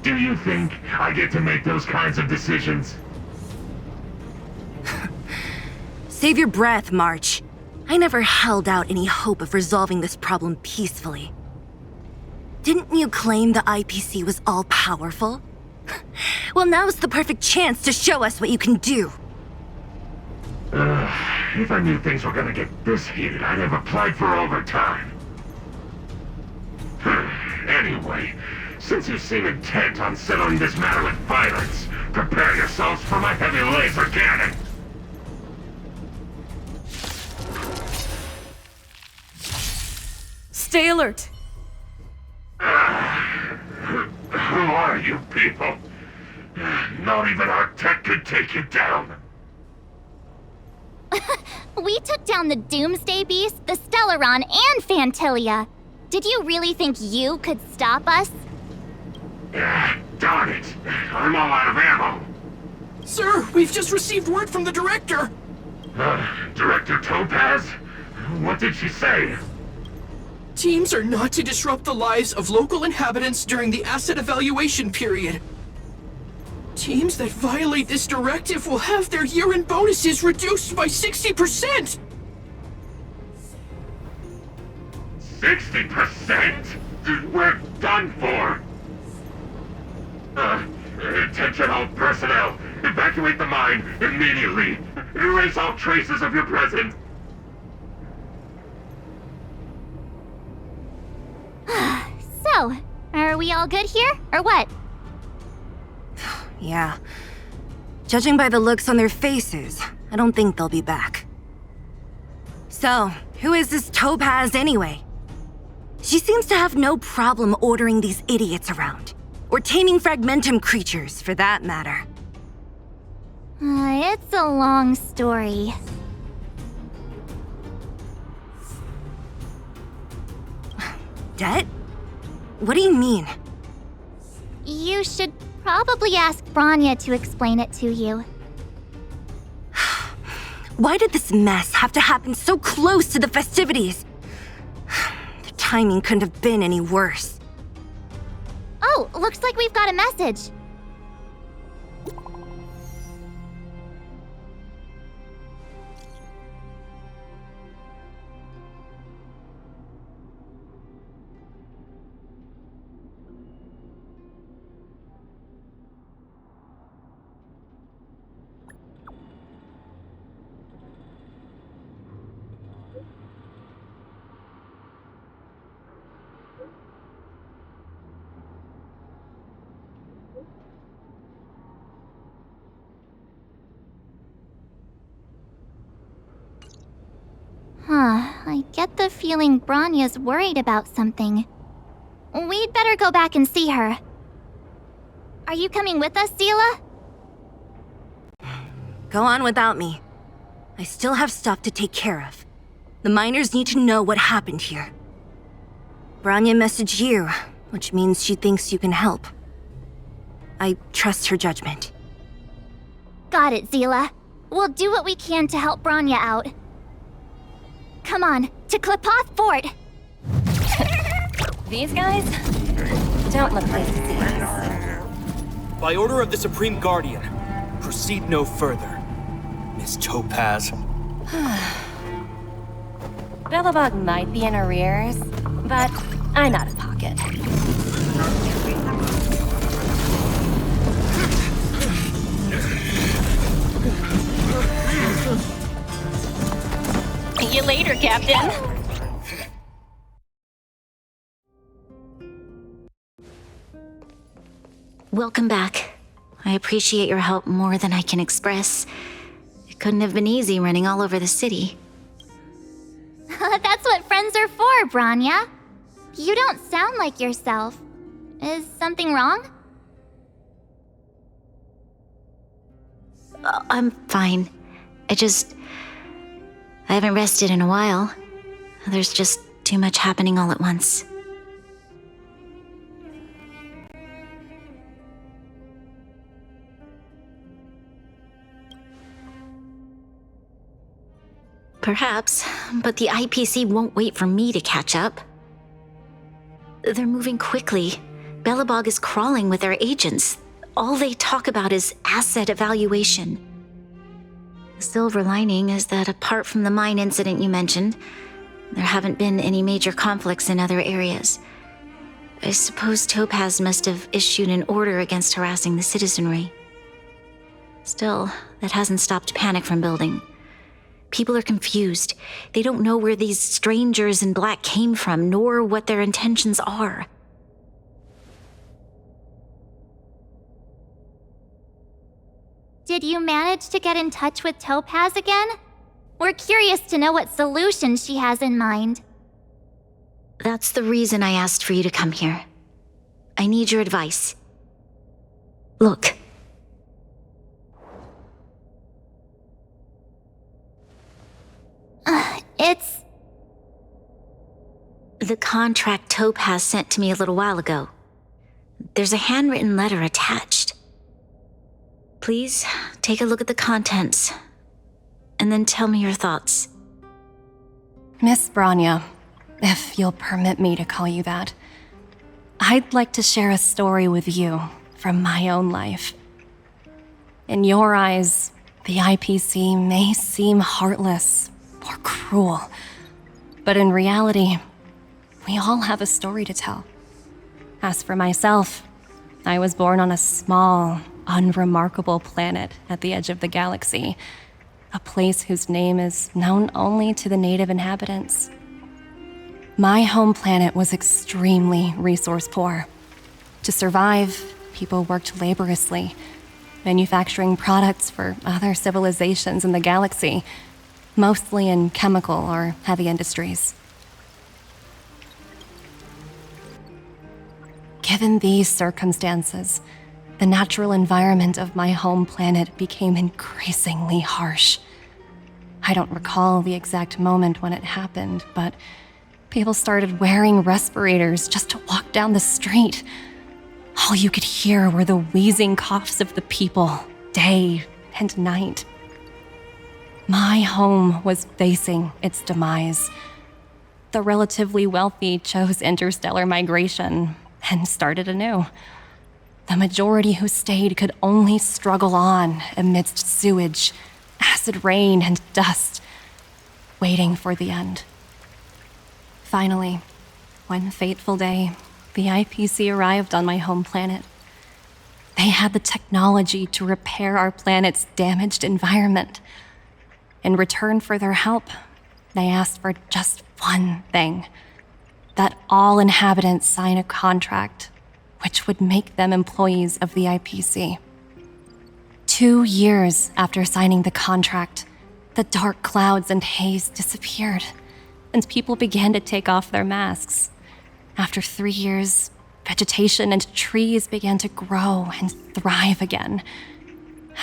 Do you think I get to make those kinds of decisions? Save your breath, March. I never held out any hope of resolving this problem peacefully. Didn't you claim the IPC was all-powerful? Well, now's the perfect chance to show us what you can do. If I knew things were gonna get this heated, I'd have applied for overtime. Anyway, since you seem intent on settling this matter with violence, prepare yourselves for my heavy laser cannon! Stay alert. Who are you people? Not even our tech could take you down. We took down the Doomsday Beast, the Stellaron, and Fantilia. Did you really think you could stop us? Darn it. I'm all out of ammo. Sir, we've just received word from the director. Director Topaz? What did she say? Teams are not to disrupt the lives of local inhabitants during the asset evaluation period. Teams that violate this directive will have their year-end bonuses reduced by 60%! 60%? We're done for! Attention all personnel! Evacuate the mine immediately! Erase all traces of your presence! So, are we all good here, or what? Yeah. Judging by the looks on their faces, I don't think they'll be back. So, who is this Topaz anyway? She seems to have no problem ordering these idiots around. Or taming fragmentum creatures, for that matter. It's a long story. Debt? What do you mean? You should probably ask Bronya to explain it to you. Why did this mess have to happen so close to the festivities? The timing couldn't have been any worse. Oh, looks like we've got a message. I get the feeling Bronya's worried about something. We'd better go back and see her. Are you coming with us, Seele? Go on without me. I still have stuff to take care of. The miners need to know what happened here. Bronya messaged you, which means she thinks you can help. I trust her judgment. Got it, Seele. We'll do what we can to help Bronya out. Come on, to Klipoth Fort! These guys don't look like to see us. By order of the Supreme Guardian, proceed no further, Miss Topaz. Belobog might be in arrears, but I'm out of pocket. See you later, Captain. Welcome back. I appreciate your help more than I can express. It couldn't have been easy running all over the city. That's what friends are for, Bronya. You don't sound like yourself. Is something wrong? I'm fine. I haven't rested in a while. There's just too much happening all at once. Perhaps, but the IPC won't wait for me to catch up. They're moving quickly. Belobog is crawling with their agents. All they talk about is asset evaluation. The silver lining is that apart from the mine incident you mentioned, there haven't been any major conflicts in other areas. I suppose Topaz must have issued an order against harassing the citizenry. Still, that hasn't stopped panic from building. People are confused. They don't know where these strangers in black came from, nor what their intentions are. Did you manage to get in touch with Topaz again? We're curious to know what solution she has in mind. That's the reason I asked for you to come here. I need your advice. Look. It's... The contract Topaz sent to me a little while ago. There's a handwritten letter attached. Please, take a look at the contents, and then tell me your thoughts. Miss Bronya, if you'll permit me to call you that, I'd like to share a story with you from my own life. In your eyes, the IPC may seem heartless or cruel, but in reality, we all have a story to tell. As for myself, I was born on a small, unremarkable planet at the edge of the galaxy, a place whose name is known only to the native inhabitants. My home planet was extremely resource poor. To survive, people worked laboriously, manufacturing products for other civilizations in the galaxy, mostly in chemical or heavy industries. Given these circumstances, the natural environment of my home planet became increasingly harsh. I don't recall the exact moment when it happened, but people started wearing respirators just to walk down the street. All you could hear were the wheezing coughs of the people, day and night. My home was facing its demise. The relatively wealthy chose interstellar migration and started anew. The majority who stayed could only struggle on amidst sewage, acid rain, and dust, waiting for the end. Finally, one fateful day, the IPC arrived on my home planet. They had the technology to repair our planet's damaged environment. In return for their help, they asked for just one thing: that all inhabitants sign a contract which would make them employees of the IPC. 2 years after signing the contract, the dark clouds and haze disappeared, and people began to take off their masks. After 3 years, vegetation and trees began to grow and thrive again.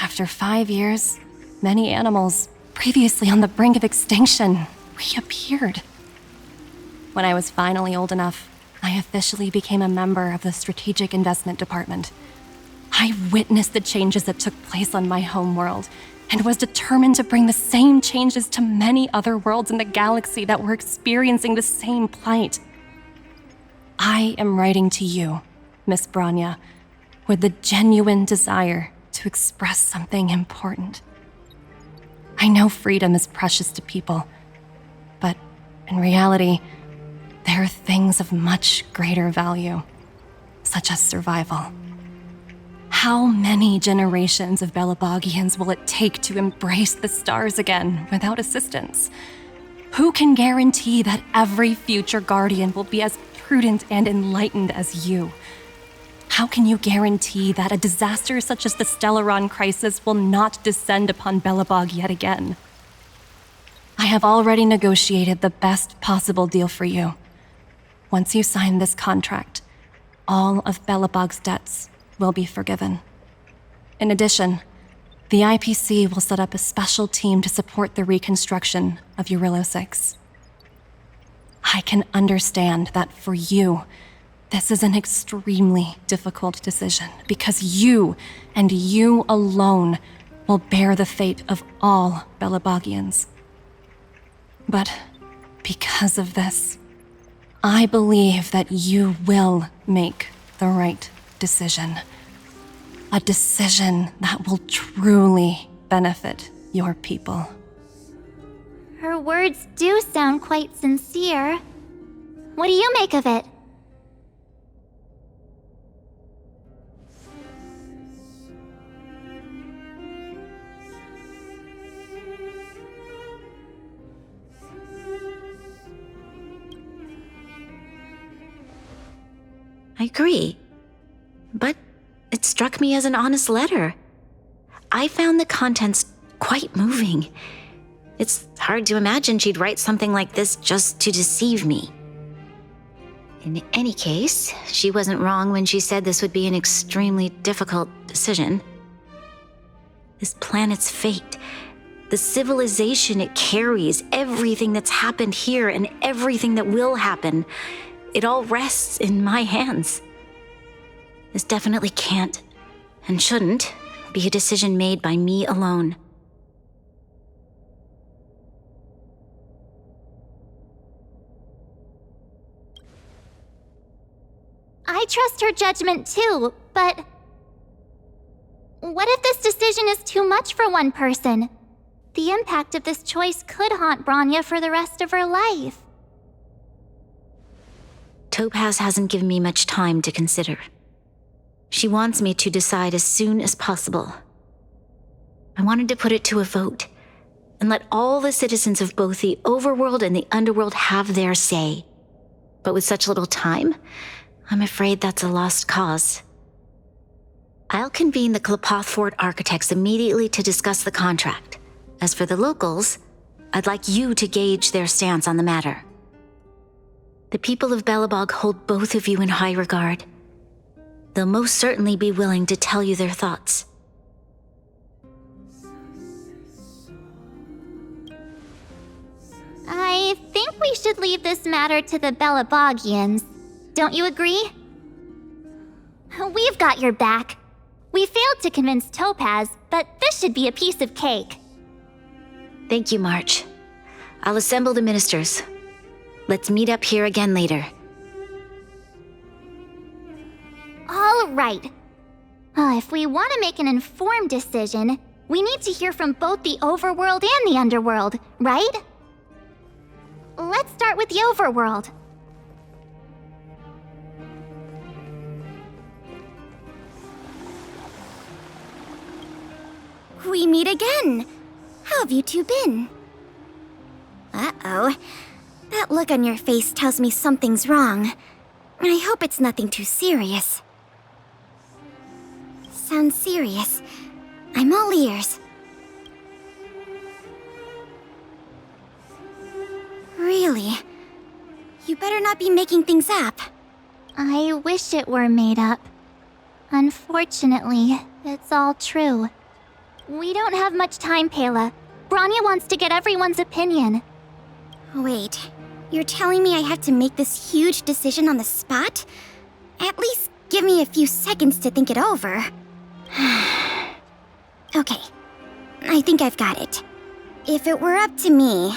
After 5 years, many animals, previously on the brink of extinction, reappeared. When I was finally old enough, I officially became a member of the Strategic Investment Department. I witnessed the changes that took place on my homeworld and was determined to bring the same changes to many other worlds in the galaxy that were experiencing the same plight. I am writing to you, Miss Bronya, with the genuine desire to express something important. I know freedom is precious to people, but in reality, there are things of much greater value, such as survival. How many generations of Belobogians will it take to embrace the stars again without assistance? Who can guarantee that every future Guardian will be as prudent and enlightened as you? How can you guarantee that a disaster such as the Stellaron crisis will not descend upon Belobog yet again? I have already negotiated the best possible deal for you. Once you sign this contract, all of Belobog's debts will be forgiven. In addition, the IPC will set up a special team to support the reconstruction of Jarilo 6. I can understand that for you, this is an extremely difficult decision because you, and you alone, will bear the fate of all Belobogians. But because of this, I believe that you will make the right decision. A decision that will truly benefit your people. Her words do sound quite sincere. What do you make of it? I agree. But it struck me as an honest letter. I found the contents quite moving. It's hard to imagine she'd write something like this just to deceive me. In any case, she wasn't wrong when she said this would be an extremely difficult decision. This planet's fate, the civilization it carries, everything that's happened here and everything that will happen, it all rests in my hands. This definitely can't, and shouldn't, be a decision made by me alone. I trust her judgment too, but what if this decision is too much for one person? The impact of this choice could haunt Bronya for the rest of her life. Topaz hasn't given me much time to consider. She wants me to decide as soon as possible. I wanted to put it to a vote and let all the citizens of both the overworld and the underworld have their say. But with such little time, I'm afraid that's a lost cause. I'll convene the Klapothfort architects immediately to discuss the contract. As for the locals, I'd like you to gauge their stance on the matter. The people of Belobog hold both of you in high regard. They'll most certainly be willing to tell you their thoughts. I think we should leave this matter to the Belobogians. Don't you agree? We've got your back. We failed to convince Topaz, but this should be a piece of cake. Thank you, March. I'll assemble the ministers. Let's meet up here again later. All right. If we want to make an informed decision, we need to hear from both the overworld and the underworld, right? Let's start with the overworld. We meet again. How have you two been? Uh-oh. That look on your face tells me something's wrong. I hope it's nothing too serious. Sounds serious. I'm all ears. Really? You better not be making things up. I wish it were made up. Unfortunately, it's all true. We don't have much time, Pela. Bronya wants to get everyone's opinion. Wait, you're telling me I have to make this huge decision on the spot? At least give me a few seconds to think it over. Okay, I think I've got it. If it were up to me,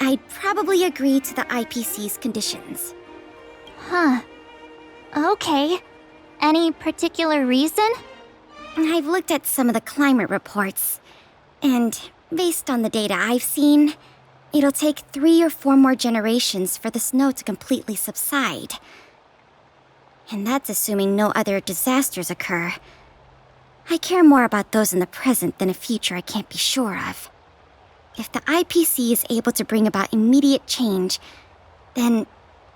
I'd probably agree to the IPC's conditions. Huh. Okay. Any particular reason? I've looked at some of the climate reports, and based on the data I've seen, it'll take 3 or 4 more generations for the snow to completely subside. And that's assuming no other disasters occur. I care more about those in the present than a future I can't be sure of. If the IPC is able to bring about immediate change, then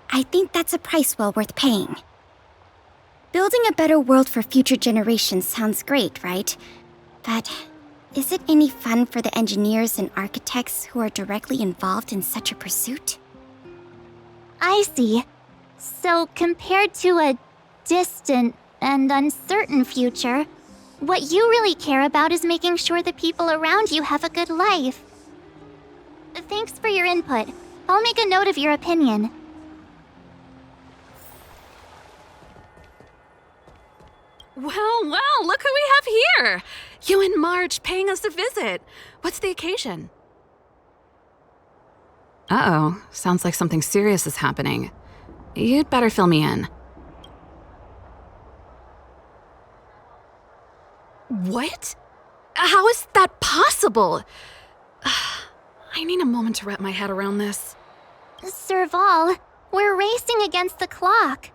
I think that's a price well worth paying. Building a better world for future generations sounds great, right? But is it any fun for the engineers and architects who are directly involved in such a pursuit? I see. So compared to a distant and uncertain future, what you really care about is making sure the people around you have a good life. Thanks for your input. I'll make a note of your opinion. Well, look who we have here! You and Marge paying us a visit. What's the occasion? Uh-oh, sounds like something serious is happening. You'd better fill me in. What? How is that possible? I need a moment to wrap my head around this. Serval, we're racing against the clock.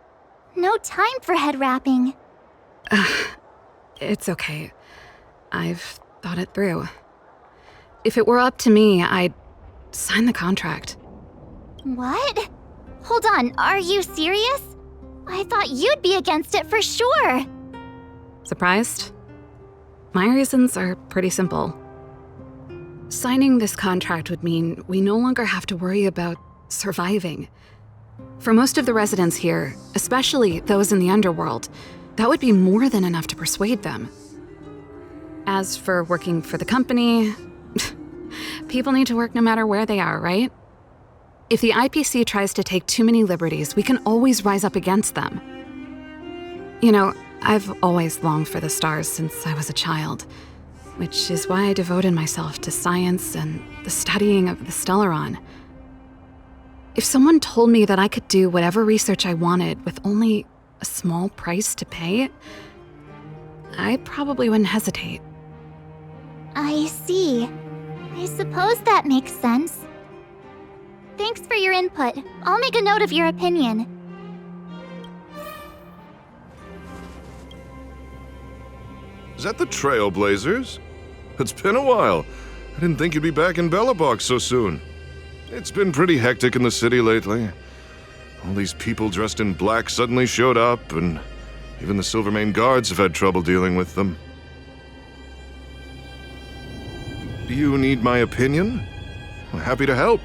No time for head wrapping. It's okay. I've thought it through. If it were up to me, I'd sign the contract. What? Hold on, are you serious? I thought you'd be against it for sure. Surprised? My reasons are pretty simple. Signing this contract would mean we no longer have to worry about surviving. For most of the residents here, especially those in the Underworld, that would be more than enough to persuade them. As for working for the company, people need to work no matter where they are, right? If the IPC tries to take too many liberties, we can always rise up against them. You know, I've always longed for the stars since I was a child, which is why I devoted myself to science and the studying of the Stellaron. If someone told me that I could do whatever research I wanted with only a small price to pay, I probably wouldn't hesitate. I see. I suppose that makes sense. Thanks for your input. I'll make a note of your opinion. Is that the Trailblazers? It's been a while. I didn't think you'd be back in Belobog so soon. It's been pretty hectic in the city lately. All these people dressed in black suddenly showed up, and even the Silvermane guards have had trouble dealing with them. Do you need my opinion? I'm happy to help.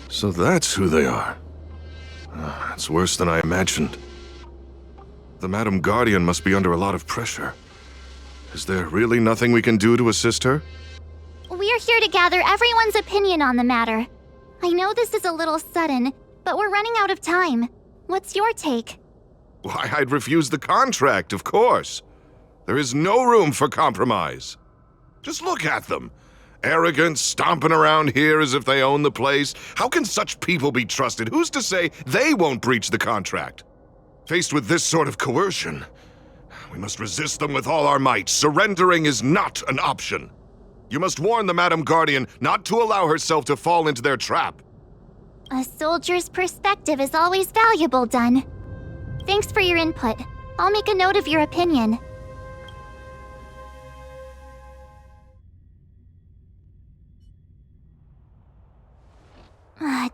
So that's who they are. It's worse than I imagined. The Madam Guardian must be under a lot of pressure. Is there really nothing we can do to assist her? We're here to gather everyone's opinion on the matter. I know this is a little sudden, but we're running out of time. What's your take? Why, I'd refuse the contract, of course. There is no room for compromise. Just look at them. Arrogant, stomping around here as if they own the place. How can such people be trusted? Who's to say they won't breach the contract? Faced with this sort of coercion, we must resist them with all our might. Surrendering is not an option. You must warn the Madam Guardian not to allow herself to fall into their trap. A soldier's perspective is always valuable, Dan. Thanks for your input. I'll make a note of your opinion.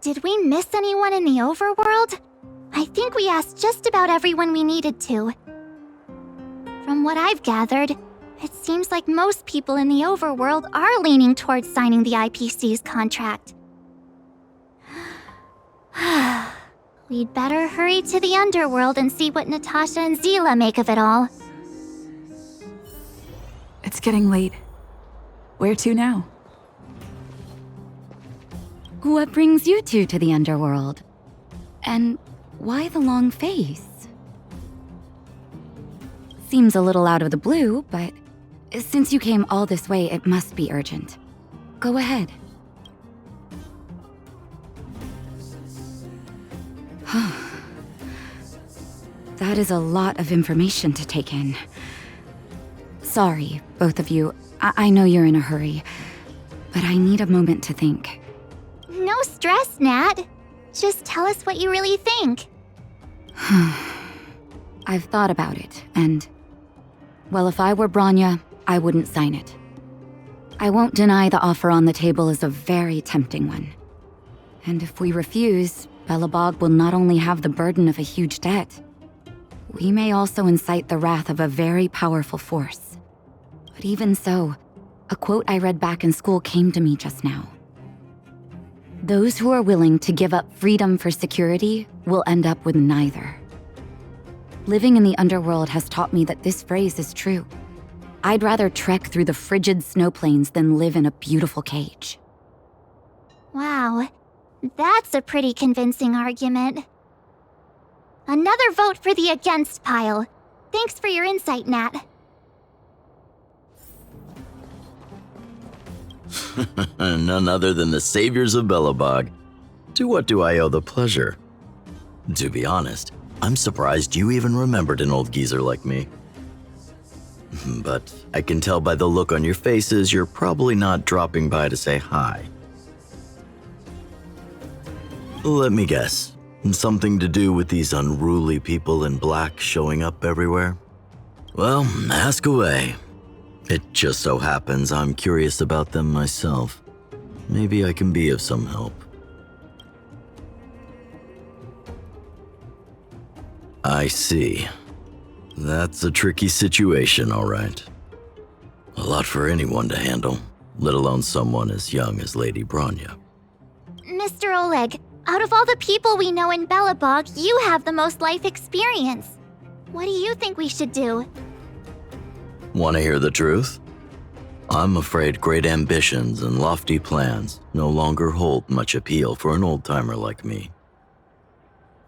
Did we miss anyone in the overworld? I think we asked just about everyone we needed to. From what I've gathered, It seems like most people in the overworld are leaning towards signing the IPC's contract. We'd better hurry to the Underworld and see what Natasha and Seele make of it all. It's getting late. Where to now? What brings you two to the Underworld? And why the long face? Seems a little out of the blue, but since you came all this way, it must be urgent. Go ahead. That is a lot of information to take in. Sorry, both of you. I know you're in a hurry, but I need a moment to think. No stress, Nat. Just tell us what you really think. I've thought about it, and... well, if I were Bronya, I wouldn't sign it. I won't deny the offer on the table is a very tempting one. And if we refuse, Belobog will not only have the burden of a huge debt, we may also incite the wrath of a very powerful force. But even so, a quote I read back in school came to me just now. Those who are willing to give up freedom for security will end up with neither. Living in the Underworld has taught me that this phrase is true. I'd rather trek through the frigid snow plains than live in a beautiful cage. Wow, that's a pretty convincing argument. Another vote for the against pile. Thanks for your insight, Nat. None other than the saviors of Belobog. To what do I owe the pleasure? To be honest, I'm surprised you even remembered an old geezer like me. But I can tell by the look on your faces you're probably not dropping by to say hi. Let me guess. Something to do with these unruly people in black showing up everywhere? Well, ask away. It just so happens I'm curious about them myself. Maybe I can be of some help. I see. That's a tricky situation, all right. A lot for anyone to handle, let alone someone as young as Lady Bronya. Mr. Oleg, out of all the people we know in Belobog, you have the most life experience. What do you think we should do? Want to hear the truth? I'm afraid great ambitions and lofty plans no longer hold much appeal for an old-timer like me.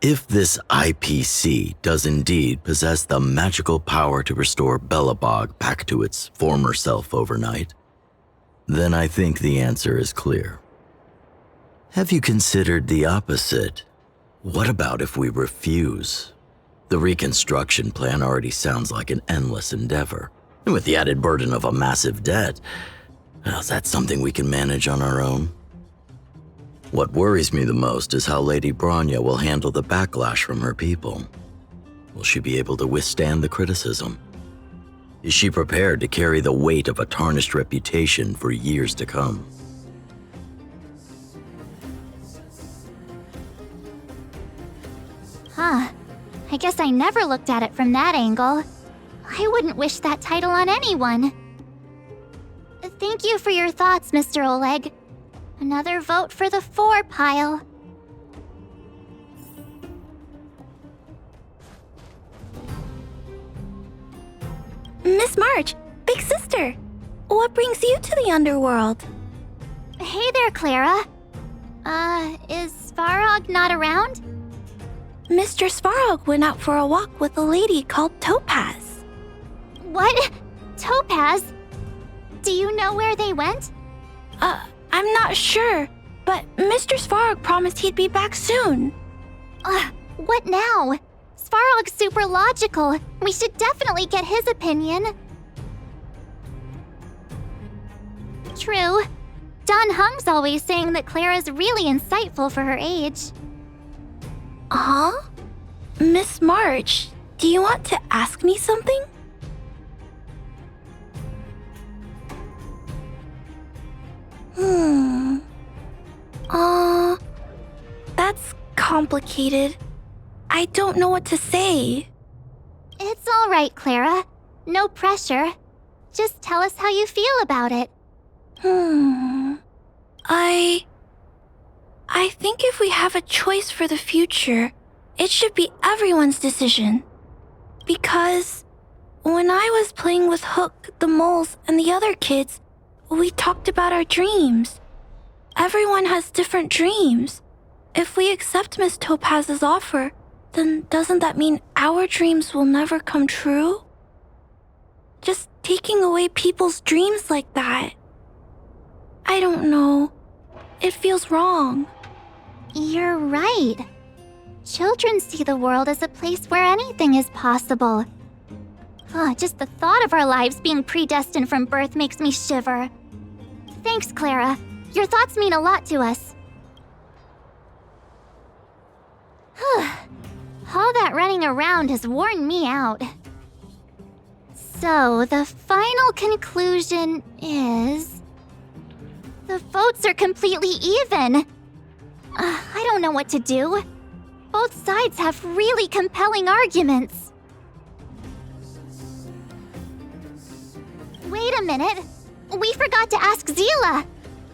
If this IPC does indeed possess the magical power to restore Belobog back to its former self overnight, then I think the answer is clear. Have you considered the opposite? What about if we refuse? The reconstruction plan already sounds like an endless endeavor. And with the added burden of a massive debt, is that something we can manage on our own? What worries me the most is how Lady Bronya will handle the backlash from her people. Will she be able to withstand the criticism? Is she prepared to carry the weight of a tarnished reputation for years to come? Huh. I guess I never looked at it from that angle. I wouldn't wish that title on anyone. Thank you for your thoughts, Mr. Oleg. Another vote for the 4 pile. Miss March, big sister, what brings you to the Underworld? Hey there, Clara. Is Svarog not around? Mr. Svarog went out for a walk with a lady called Topaz. What? Topaz? Do you know where they went? I'm not sure, but Mr. Svarog promised he'd be back soon. What now? Svarog's super logical. We should definitely get his opinion. True. Dan Heng's always saying that Clara's really insightful for her age. Huh? Miss March, do you want to ask me something? That's complicated. I don't know what to say. It's all right, Clara. No pressure. Just tell us how you feel about it. I think if we have a choice for the future, it should be everyone's decision. Because when I was playing with Hook, the moles, and the other kids, we talked about our dreams. Everyone has different dreams. If we accept Miss Topaz's offer, then doesn't that mean our dreams will never come true? Just taking away people's dreams like that. I don't know. It feels wrong. You're right. Children see the world as a place where anything is possible. Just the thought of our lives being predestined from birth makes me shiver. Thanks, Clara. Your thoughts mean a lot to us. All that running around has worn me out. So, the final conclusion is... the votes are completely even. I don't know what to do. Both sides have really compelling arguments. Wait a minute. We forgot to ask Seele.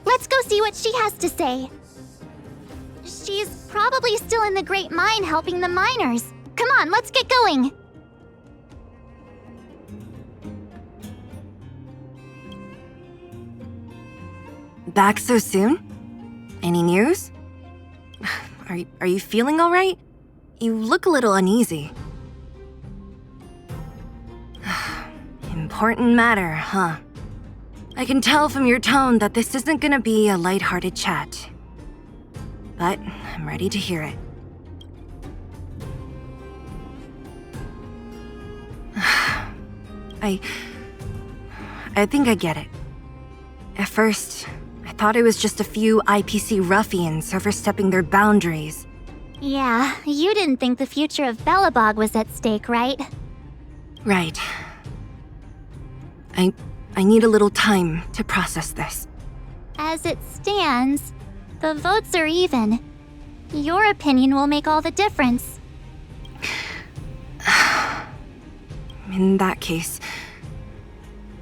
Let's go see what she has to say. She's probably still in the Great Mine helping the miners. Come on, let's get going. Back so soon? Any news? Are you feeling all right? You look a little uneasy. Important matter, huh? I can tell from your tone that this isn't gonna be a lighthearted chat. But I'm ready to hear it. I think I get it. At first, I thought it was just a few IPC ruffians overstepping their boundaries. Yeah, you didn't think the future of Belobog was at stake, right? Right. I need a little time to process this. As it stands, the votes are even. Your opinion will make all the difference. In that case,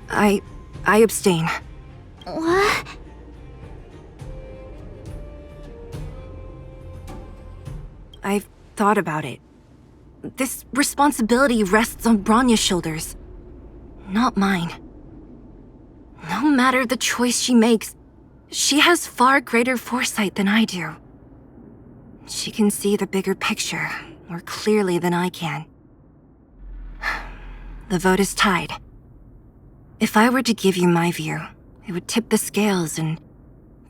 I abstain. What? I've thought about it. This responsibility rests on Bronya's shoulders, not mine. No matter the choice she makes, she has far greater foresight than I do. She can see the bigger picture more clearly than I can. The vote is tied. If I were to give you my view, it would tip the scales and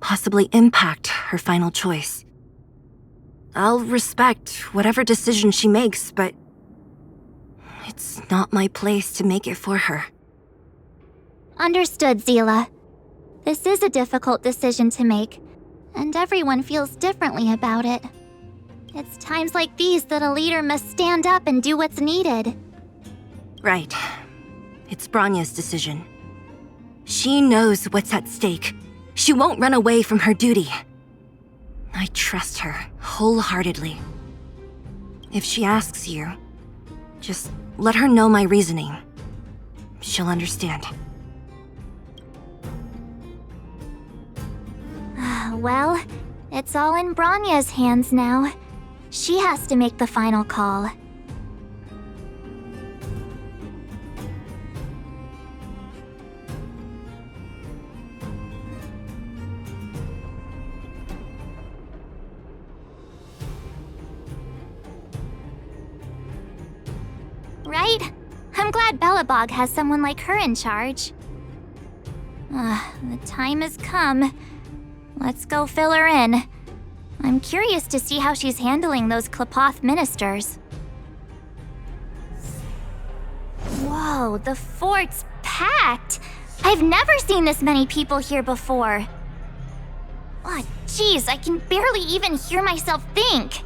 possibly impact her final choice. I'll respect whatever decision she makes, but it's not my place to make it for her. Understood, Seele. This is a difficult decision to make, and everyone feels differently about it. It's times like these that a leader must stand up and do what's needed. Right. It's Bronya's decision. She knows what's at stake. She won't run away from her duty. I trust her wholeheartedly. If she asks you, just let her know my reasoning. She'll understand. Well, it's all in Bronya's hands now. She has to make the final call. Right? I'm glad Belobog has someone like her in charge. The time has come. Let's go fill her in. I'm curious to see how she's handling those Klapoth ministers. Whoa, the fort's packed! I've never seen this many people here before. Oh, jeez, I can barely even hear myself think.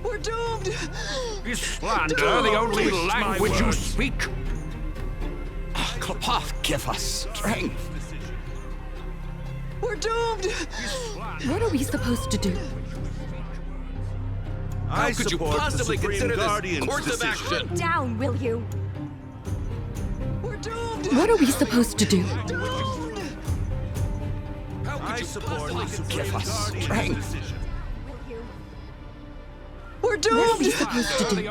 We're doomed! Is slander the only language you speak? Klapoth, give us strength. We're doomed! What are we supposed to do? How could you possibly consider this course of action? Calm down, will you? What are we supposed to do? How could you possibly Give us strength. We're doomed! What are we supposed to do?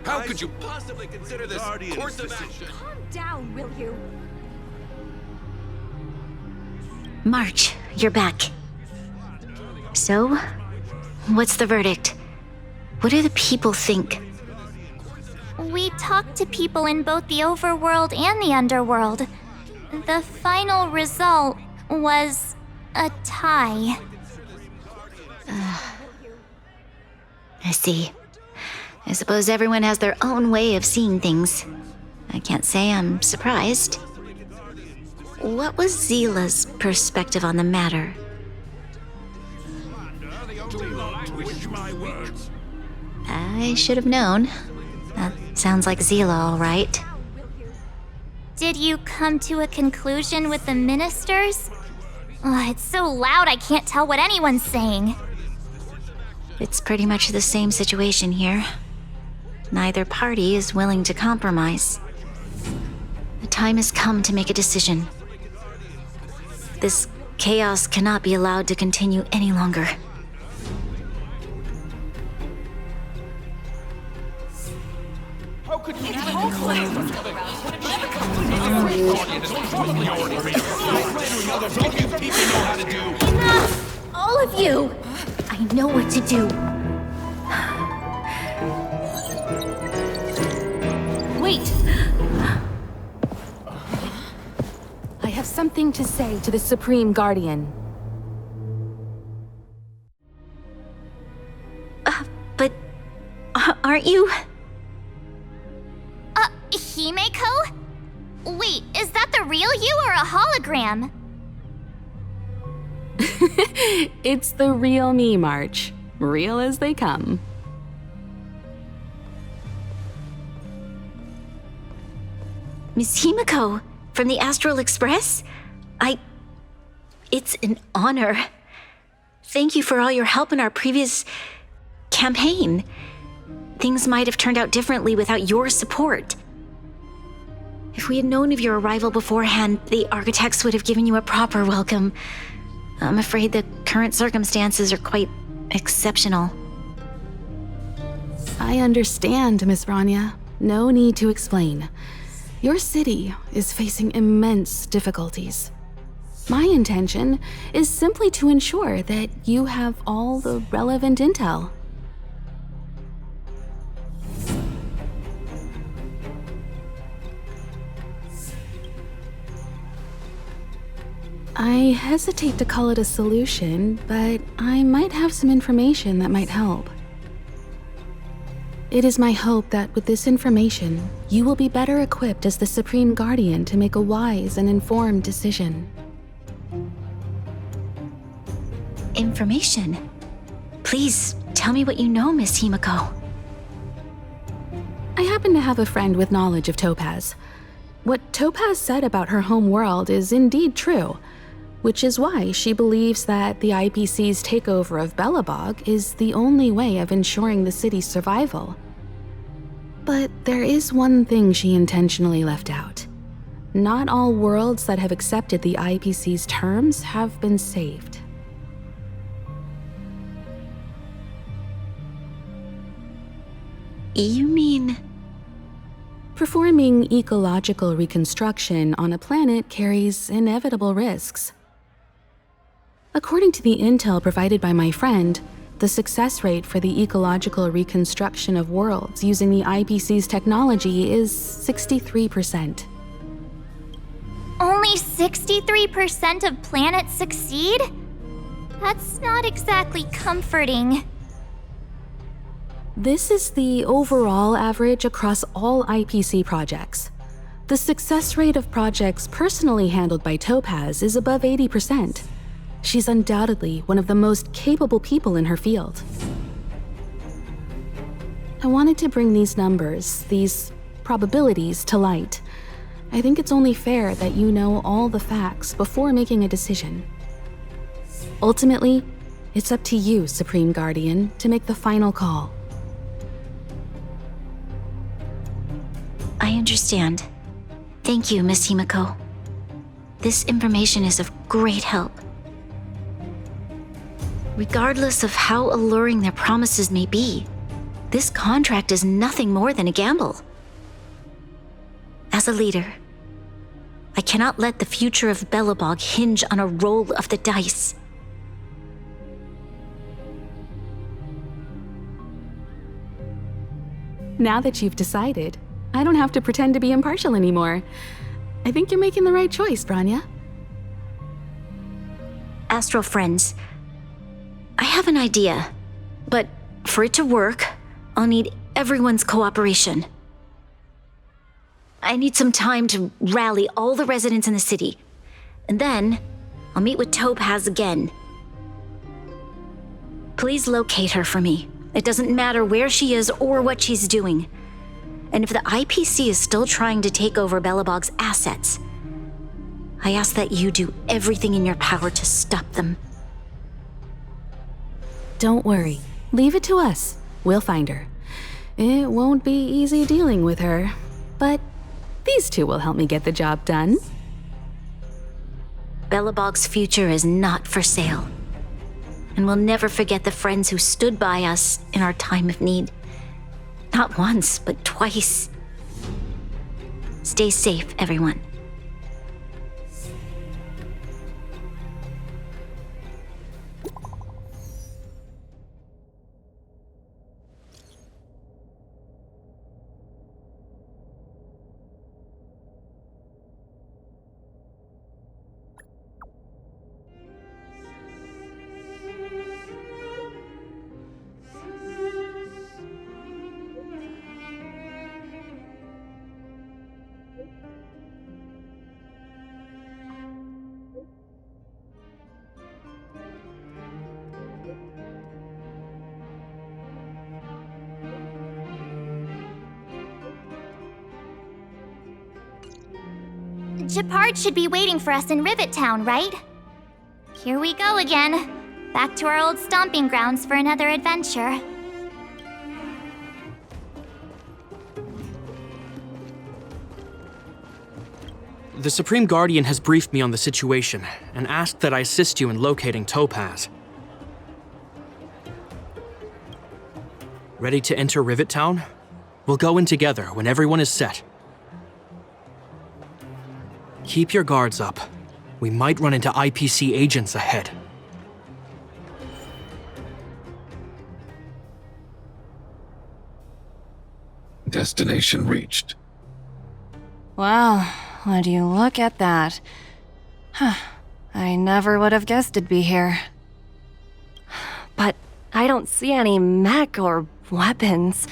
How could you possibly consider this course of action? Calm down, will you? March, you're back. So, what's the verdict? What do the people think? We talked to people in both the overworld and the underworld. The final result was a tie. I see. I suppose everyone has their own way of seeing things. I can't say I'm surprised. What was Seele's perspective on the matter? I should have known. That sounds like Seele, all right. Did you come to a conclusion with the ministers? Oh, it's so loud I can't tell what anyone's saying. It's pretty much the same situation here. Neither party is willing to compromise. The time has come to make a decision. This chaos cannot be allowed to continue any longer. How could you Enough! All of you! I know what to do. Wait! I have something to say to the Supreme Guardian. But aren't you? Himeko? Wait, is that the real you or a hologram? It's the real me, March. Real as they come. Miss Himeko, from the Astral Express? It's an honor. Thank you for all your help in our previous campaign. Things might have turned out differently without your support. If we had known of your arrival beforehand, the architects would have given you a proper welcome. I'm afraid the current circumstances are quite exceptional. I understand, Miss Bronya. No need to explain. Your city is facing immense difficulties. My intention is simply to ensure that you have all the relevant intel. I hesitate to call it a solution, but I might have some information that might help. It is my hope that with this information, you will be better equipped as the Supreme Guardian to make a wise and informed decision. Information? Please, tell me what you know, Miss Himeko. I happen to have a friend with knowledge of Topaz. What Topaz said about her home world is indeed true, which is why she believes that the IPC's takeover of Belobog is the only way of ensuring the city's survival. But there is one thing she intentionally left out. Not all worlds that have accepted the IPC's terms have been saved. You mean? Performing ecological reconstruction on a planet carries inevitable risks. According to the intel provided by my friend, the success rate for the ecological reconstruction of worlds using the IPC's technology is 63%. Only 63% of planets succeed? That's not exactly comforting. This is the overall average across all IPC projects. The success rate of projects personally handled by Topaz is above 80%. She's undoubtedly one of the most capable people in her field. I wanted to bring these numbers, these probabilities, to light. I think it's only fair that you know all the facts before making a decision. Ultimately, It's up to you, Supreme Guardian, to make the final call. I understand. Thank you, Miss Himeko. This information is of great help. Regardless of how alluring their promises may be, this contract is nothing more than a gamble. As a leader, I cannot let the future of Belobog hinge on a roll of the dice. Now that you've decided, I don't have to pretend to be impartial anymore. I think you're making the right choice, Bronya. Astral friends, I have an idea, but for it to work, I'll need everyone's cooperation. I need some time to rally all the residents in the city, and then I'll meet with Topaz again. Please locate her for me. It doesn't matter where she is or what she's doing. And if the IPC is still trying to take over Belobog's assets, I ask that you do everything in your power to stop them. Don't worry. Leave it to us. We'll find her. It won't be easy dealing with her, but these two will help me get the job done. Belobog's future is not for sale. And we'll never forget the friends who stood by us in our time of need. Not once, but twice. Stay safe, everyone. Gepard should be waiting for us in Rivet Town, right? Here we go again. Back to our old stomping grounds for another adventure. The Supreme Guardian has briefed me on the situation and asked that I assist you in locating Topaz. Ready to enter Rivet Town? We'll go in together when everyone is set. Keep your guards up. We might run into IPC agents ahead. Destination reached. Wow, would you look at that? Huh, I never would have guessed it'd be here. But I don't see any mech or weapons.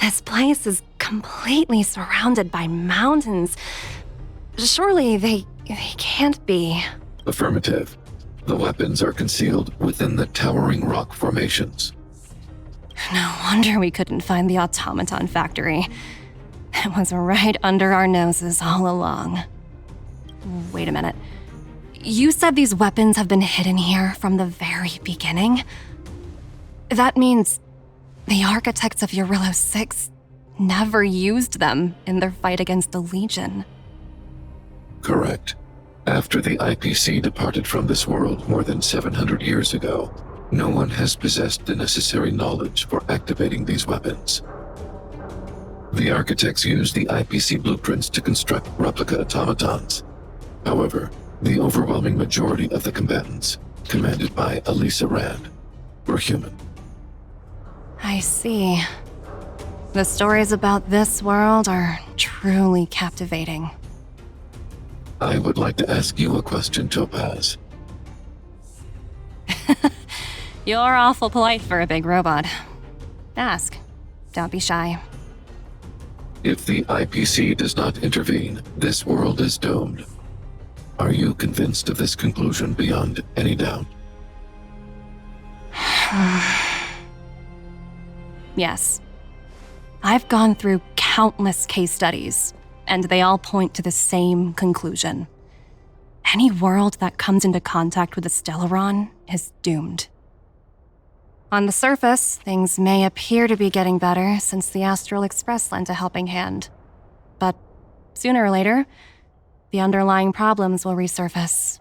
This place is completely surrounded by mountains. Surely they can't be. Affirmative. The weapons are concealed within the towering rock formations. No wonder we couldn't find the automaton factory. It was right under our noses all along. Wait a minute. You said these weapons have been hidden here from the very beginning? That means the architects of Jarilo 6 never used them in their fight against the Legion. Correct. After the IPC departed from this world more than 700 years ago, no one has possessed the necessary knowledge for activating these weapons. The architects used the IPC blueprints to construct replica automatons. However, the overwhelming majority of the combatants, commanded by Elisa Rand, were human. I see. The stories about this world are truly captivating. I would like to ask you a question, Topaz. You're awful polite for a big robot. Ask. Don't be shy. If the IPC does not intervene, this world is doomed. Are you convinced of this conclusion beyond any doubt? Yes. I've gone through countless case studies, and they all point to the same conclusion. Any world that comes into contact with a Stellaron is doomed. On the surface, things may appear to be getting better since the Astral Express lent a helping hand. But sooner or later, the underlying problems will resurface.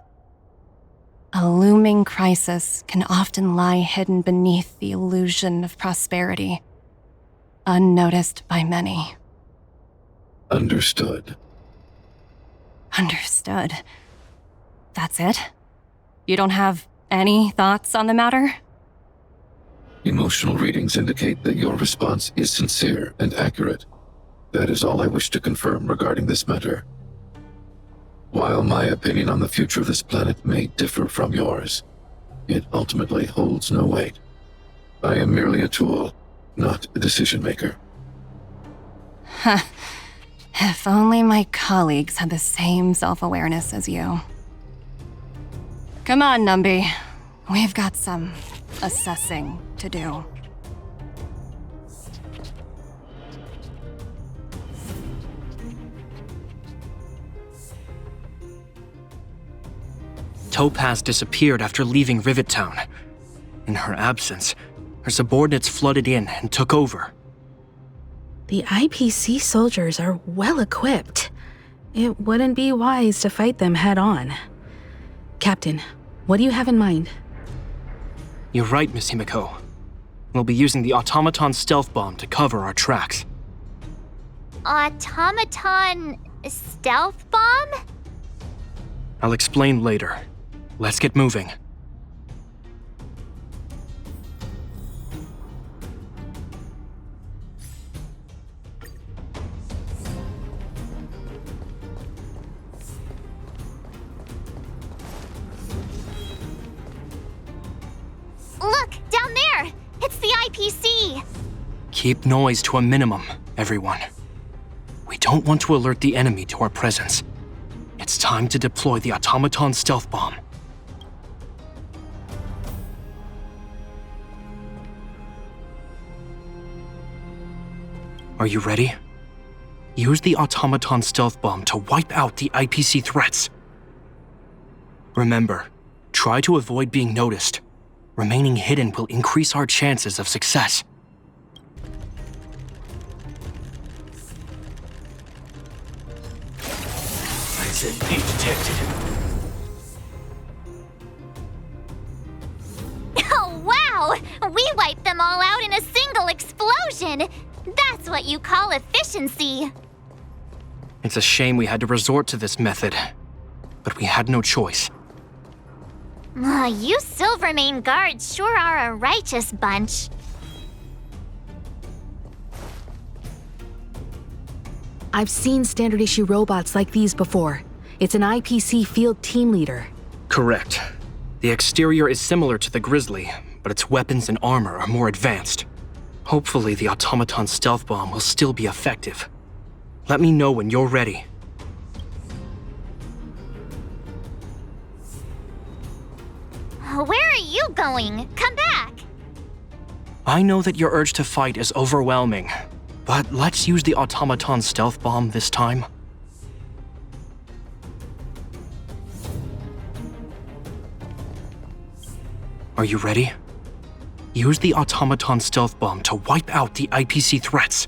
A looming crisis can often lie hidden beneath the illusion of prosperity, unnoticed by many. Understood. Understood. That's it? You don't have any thoughts on the matter? Emotional readings indicate that your response is sincere and accurate. That is all I wish to confirm regarding this matter. While my opinion on the future of this planet may differ from yours, it ultimately holds no weight. I am merely a tool, not a decision-maker. Huh. If only my colleagues had the same self-awareness as you. Come on, Numby. We've got some assessing to do. Topaz disappeared after leaving Rivet Town. In her absence, her subordinates flooded in and took over. The IPC soldiers are well equipped. It wouldn't be wise to fight them head on. Captain, what do you have in mind? You're right, Miss Himeko. We'll be using the automaton stealth bomb to cover our tracks. Automaton stealth bomb? I'll explain later. Let's get moving. Look, down there! It's the IPC! Keep noise to a minimum, everyone. We don't want to alert the enemy to our presence. It's time to deploy the automaton stealth bomb. Are you ready? Use the automaton stealth bomb to wipe out the IPC threats. Remember, try to avoid being noticed. Remaining hidden will increase our chances of success. I said be detected. Oh, wow! We wiped them all out in a single explosion! That's what you call efficiency. It's a shame we had to resort to this method, but we had no choice. You Silvermane guards sure are a righteous bunch. I've seen standard issue robots like these before. It's an IPC field team leader. Correct. The exterior is similar to the Grizzly, but its weapons and armor are more advanced. Hopefully the automaton stealth bomb will still be effective. Let me know when you're ready. Where are you going? Come back! I know that your urge to fight is overwhelming, but let's use the automaton stealth bomb this time. Are you ready? Use the automaton stealth bomb to wipe out the IPC threats.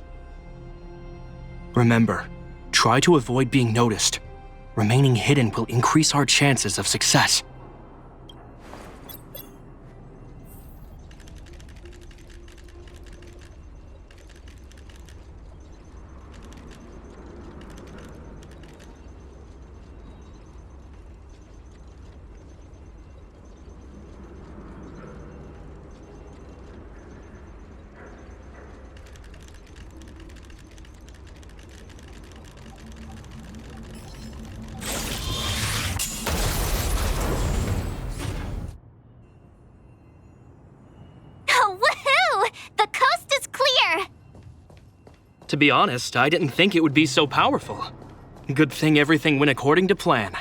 Remember, try to avoid being noticed. Remaining hidden will increase our chances of success. To be honest, I didn't think it would be so powerful. Good thing everything went according to plan.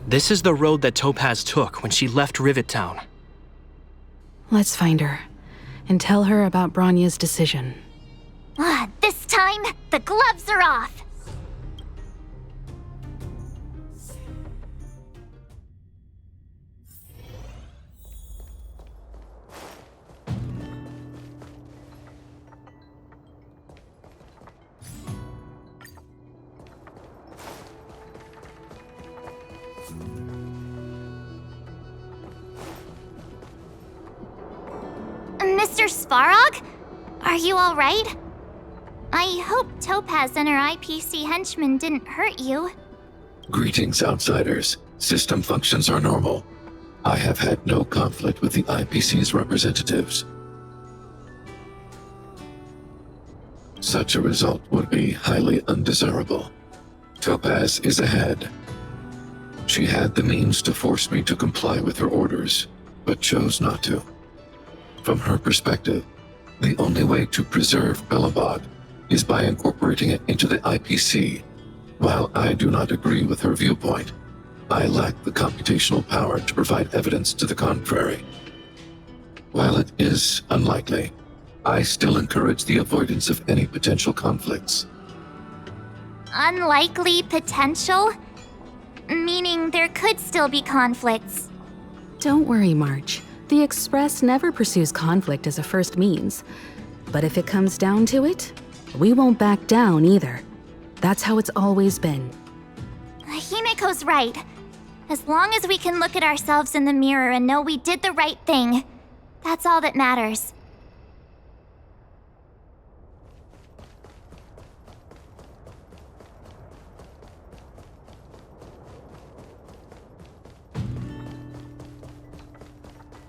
This is the road that Topaz took when she left Rivet Town. Let's find her and tell her about Bronya's decision. time, the gloves are off! Mr. Svarog? Are you alright? I hope Topaz and her IPC henchmen didn't hurt you. Greetings, outsiders. System functions are normal. I have had no conflict with the IPC's representatives. Such a result would be highly undesirable. Topaz is ahead. She had the means to force me to comply with her orders, but chose not to. From her perspective, the only way to preserve Belobog is by incorporating it into the IPC. While I do not agree with her viewpoint, I lack the computational power to provide evidence to the contrary. While it is unlikely, I still encourage the avoidance of any potential conflicts. Unlikely potential? Meaning there could still be conflicts. Don't worry, March. The Express never pursues conflict as a first means. But if it comes down to it, we won't back down either. That's how it's always been. Himeko's right. As long as we can look at ourselves in the mirror and know we did the right thing, that's all that matters.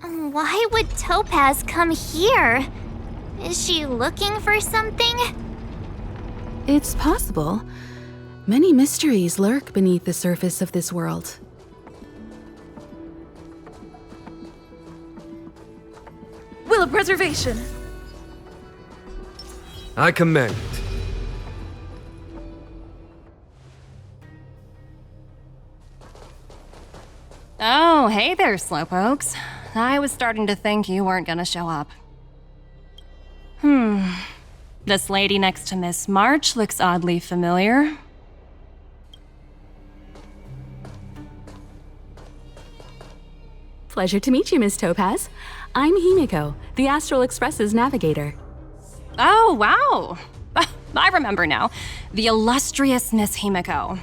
Why would Topaz come here? Is she looking for something? It's possible. Many mysteries lurk beneath the surface of this world. Will of preservation! I commend it. Oh, hey there, slowpokes. I was starting to think you weren't gonna show up. This lady next to Miss March looks oddly familiar. Pleasure to meet you, Miss Topaz. I'm Himeko, the Astral Express's navigator. Oh, wow. I remember now. The illustrious Miss Himeko.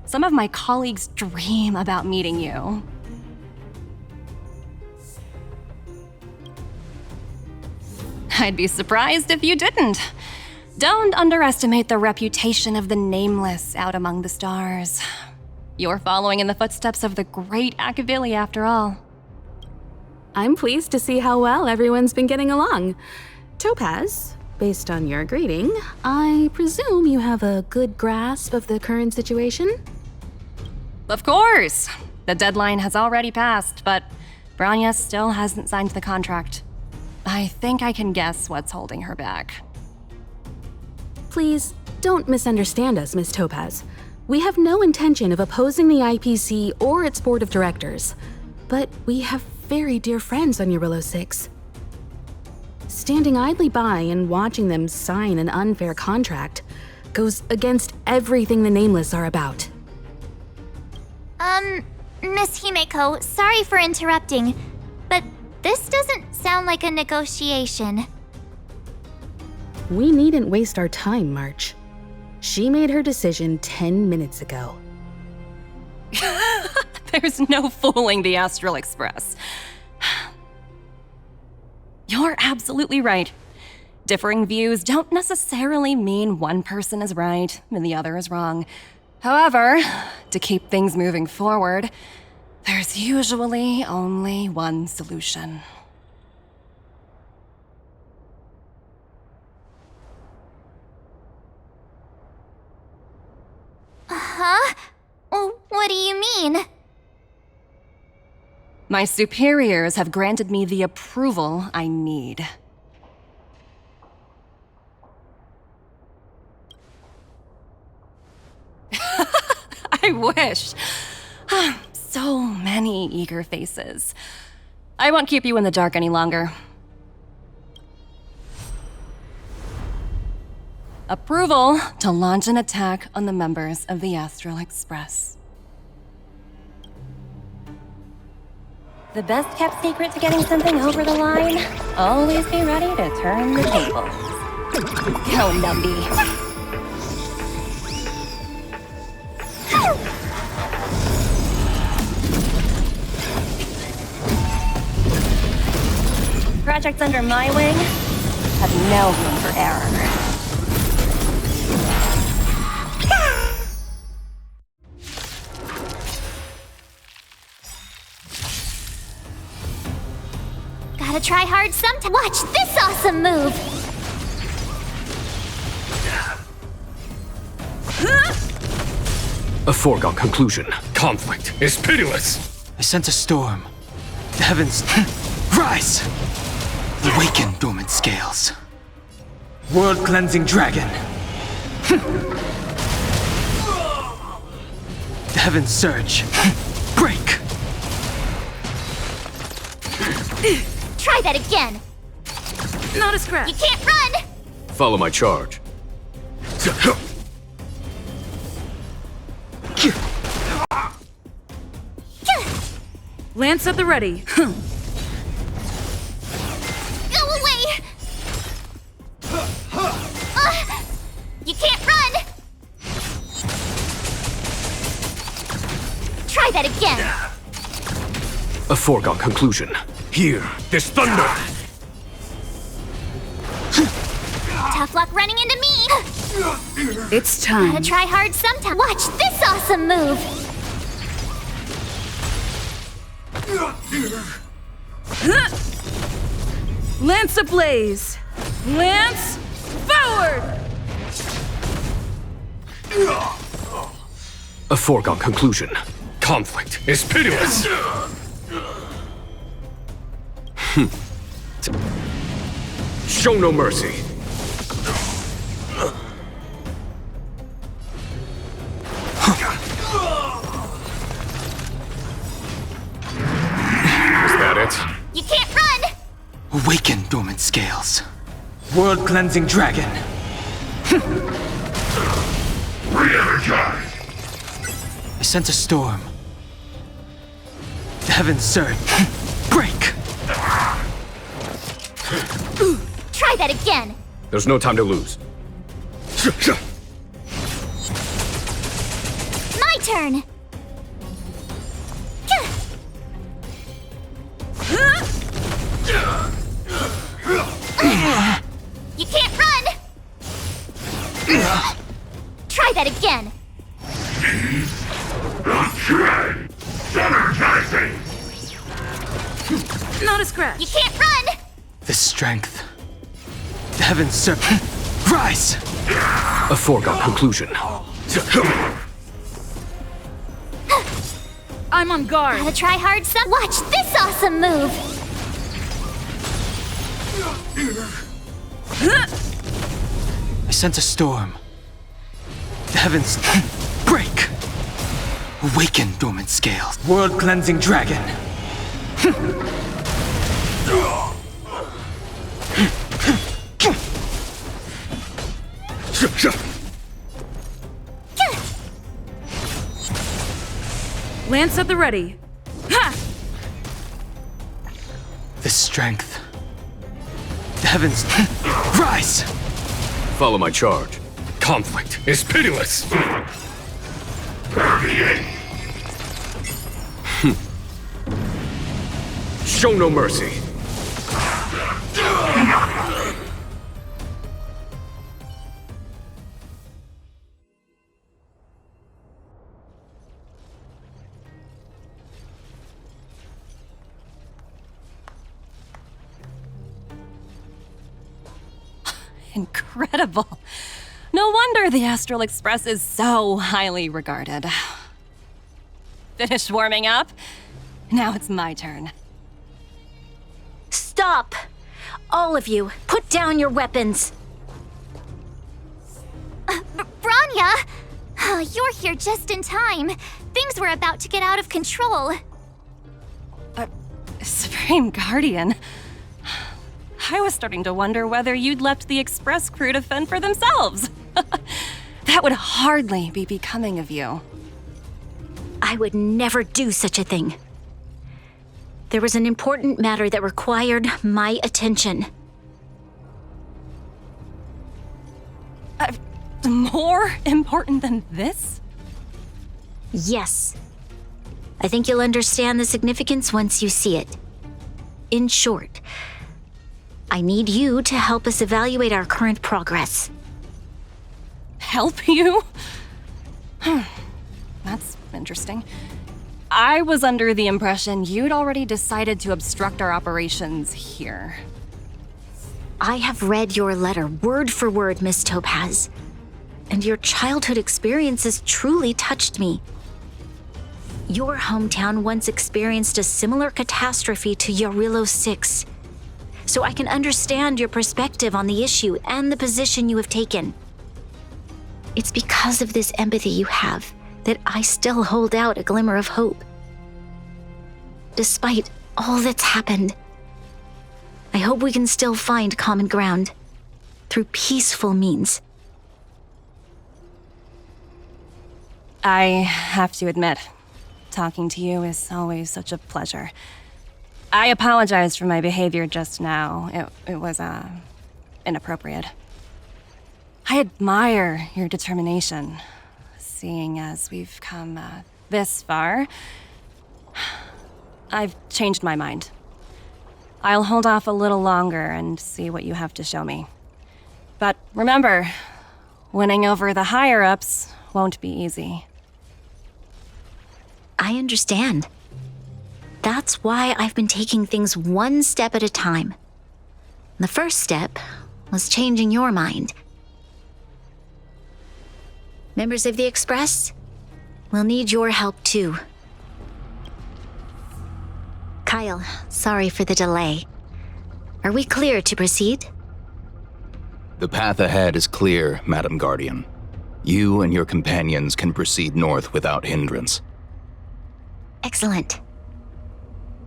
Some of my colleagues dream about meeting you. I'd be surprised if you didn't. Don't underestimate the reputation of the nameless out among the stars. You're following in the footsteps of the great Akavili, after all. I'm pleased to see how well everyone's been getting along. Topaz, based on your greeting, I presume you have a good grasp of the current situation? Of course! The deadline has already passed, but Bronya still hasn't signed the contract. I think I can guess what's holding her back. Please, don't misunderstand us, Miss Topaz. We have no intention of opposing the IPC or its board of directors, but we have very dear friends on Jarilo 6. Standing idly by and watching them sign an unfair contract goes against everything the Nameless are about. Miss Himeko, sorry for interrupting, but this doesn't sound like a negotiation. We needn't waste our time, March. She made her decision 10 minutes ago. There's no fooling the Astral Express. You're absolutely right. Differing views don't necessarily mean one person is right and the other is wrong. However, to keep things moving forward, there's usually only one solution. Huh? What do you mean? My superiors have granted me the approval I need. I wish. So many eager faces. I won't keep you in the dark any longer. Approval to launch an attack on the members of the Astral Express. The best kept secret to getting something over the line? Always be ready to turn the tables. Go, Numby. Projects under my wing have no room for error. Gotta try hard sometime. Watch this awesome move! A foregone conclusion. Conflict is pitiless. I sense a storm. The heavens rise! Awaken, dormant scales. World-cleansing dragon. The heavens surge. Break! Try that again! Not a scratch. You can't run! Follow my charge. Lance at the ready. Go away! You can't run! Try that again! A foregone conclusion. Here, this thunder! Tough luck running into me! It's time. Gotta try hard sometime. Watch this awesome move! Lance ablaze! Lance forward! A foregone conclusion. Conflict is pitiless! Show no mercy. Is that it? You can't run! Awaken, dormant scales. World-cleansing dragon. Re-energize! I sense a storm. The heavens surge. Break! Try that again! There's no time to lose. My turn! You can't run! Try that again! Shred! Energizing! Not a scratch. You can't run! The strength. The heavens surge. Rise! A foregone conclusion. I'm on guard. Gotta try hard some. Watch this awesome move! I sense a storm. The heavens break. Awaken, dormant scales. World-cleansing dragon. Lance at the ready. Ha! The strength. The heavens rise! Follow my charge. Conflict is pitiless! Show no mercy. Incredible. No wonder the Astral Express is so highly regarded. Finished warming up? Now it's my turn. Stop! All of you, put down your weapons. Bronya! You're here just in time. Things were about to get out of control. Supreme Guardian. I was starting to wonder whether you'd left the express crew to fend for themselves. That would hardly be becoming of you. I would never do such a thing. There was an important matter that required my attention. More important than this? Yes. I think you'll understand the significance once you see it. In short, I need you to help us evaluate our current progress. Help you? That's interesting. I was under the impression you'd already decided to obstruct our operations here. I have read your letter word for word, Miss Topaz, and your childhood experiences truly touched me. Your hometown once experienced a similar catastrophe to Yarilo 6, so I can understand your perspective on the issue and the position you have taken. It's because of this empathy you have that I still hold out a glimmer of hope. Despite all that's happened, I hope we can still find common ground through peaceful means. I have to admit, talking to you is always such a pleasure. I apologize for my behavior just now. It was, inappropriate. I admire your determination, seeing as we've come, this far. I've changed my mind. I'll hold off a little longer and see what you have to show me. But remember, winning over the higher-ups won't be easy. I understand. That's why I've been taking things one step at a time. The first step was changing your mind. Members of the Express, we'll need your help too. Kyle, sorry for the delay. Are we clear to proceed? The path ahead is clear, Madam Guardian. You and your companions can proceed north without hindrance. Excellent.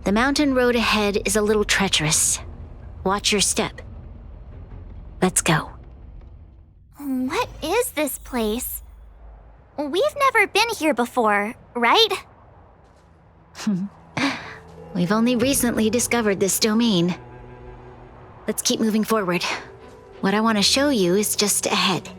The mountain road ahead is a little treacherous. Watch your step. Let's go. What is this place? We've never been here before, right? We've only recently discovered this domain. Let's keep moving forward. What I want to show you is just ahead.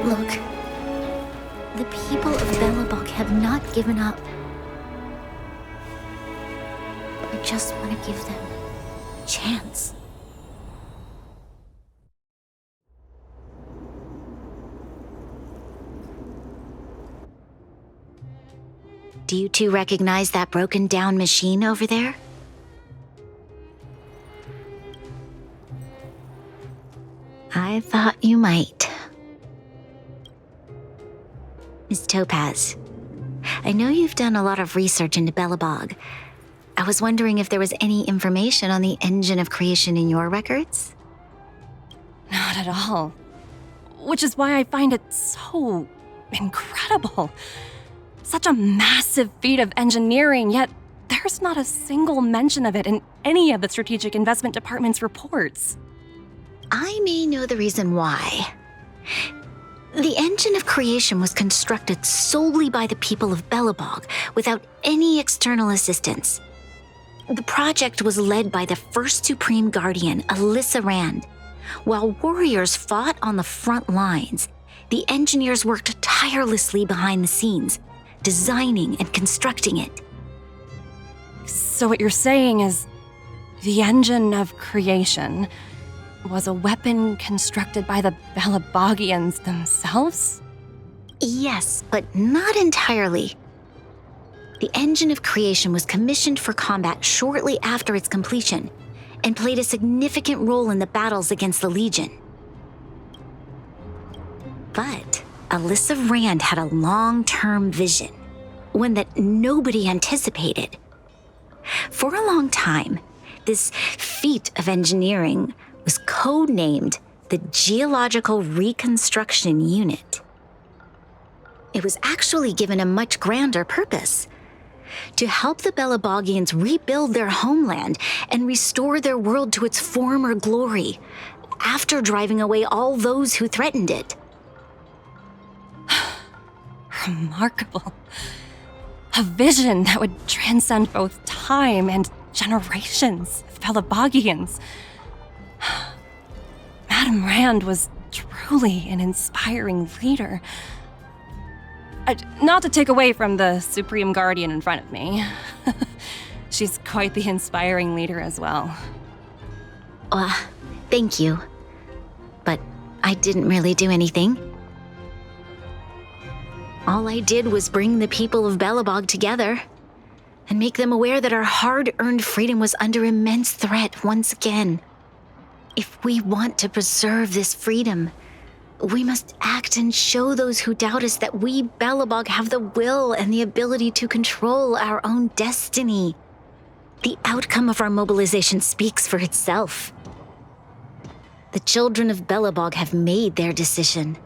Look, the people of Belobog have not given up. I just want to give them a chance. Do you two recognize that broken down machine over there? I thought you might. Miss Topaz, I know you've done a lot of research into Belobog. I was wondering if there was any information on the engine of creation in your records? Not at all. Which is why I find it so incredible. Such a massive feat of engineering, yet there's not a single mention of it in any of the Strategic Investment Department's reports. I may know the reason why. The engine of creation was constructed solely by the people of Belobog, without any external assistance. The project was led by the first Supreme Guardian, Alyssa Rand. While warriors fought on the front lines, the engineers worked tirelessly behind the scenes, designing and constructing it. So what you're saying is, the engine of creation was a weapon constructed by the Belobogians themselves? Yes, but not entirely. The engine of creation was commissioned for combat shortly after its completion and played a significant role in the battles against the Legion. But Alyssa Rand had a long-term vision, one that nobody anticipated. For a long time, this feat of engineering was codenamed the Geological Reconstruction Unit. It was actually given a much grander purpose: to help the Belobogians rebuild their homeland and restore their world to its former glory, after driving away all those who threatened it. Remarkable. A vision that would transcend both time and generations of Belobogians. Madame Rand was truly an inspiring leader. Not to take away from the Supreme Guardian in front of me. She's quite the inspiring leader as well. Thank you. But I didn't really do anything. All I did was bring the people of Belobog together and make them aware that our hard-earned freedom was under immense threat once again. If we want to preserve this freedom, we must act and show those who doubt us that we, Belobog, have the will and the ability to control our own destiny. The outcome of our mobilization speaks for itself. The children of Belobog have made their decision.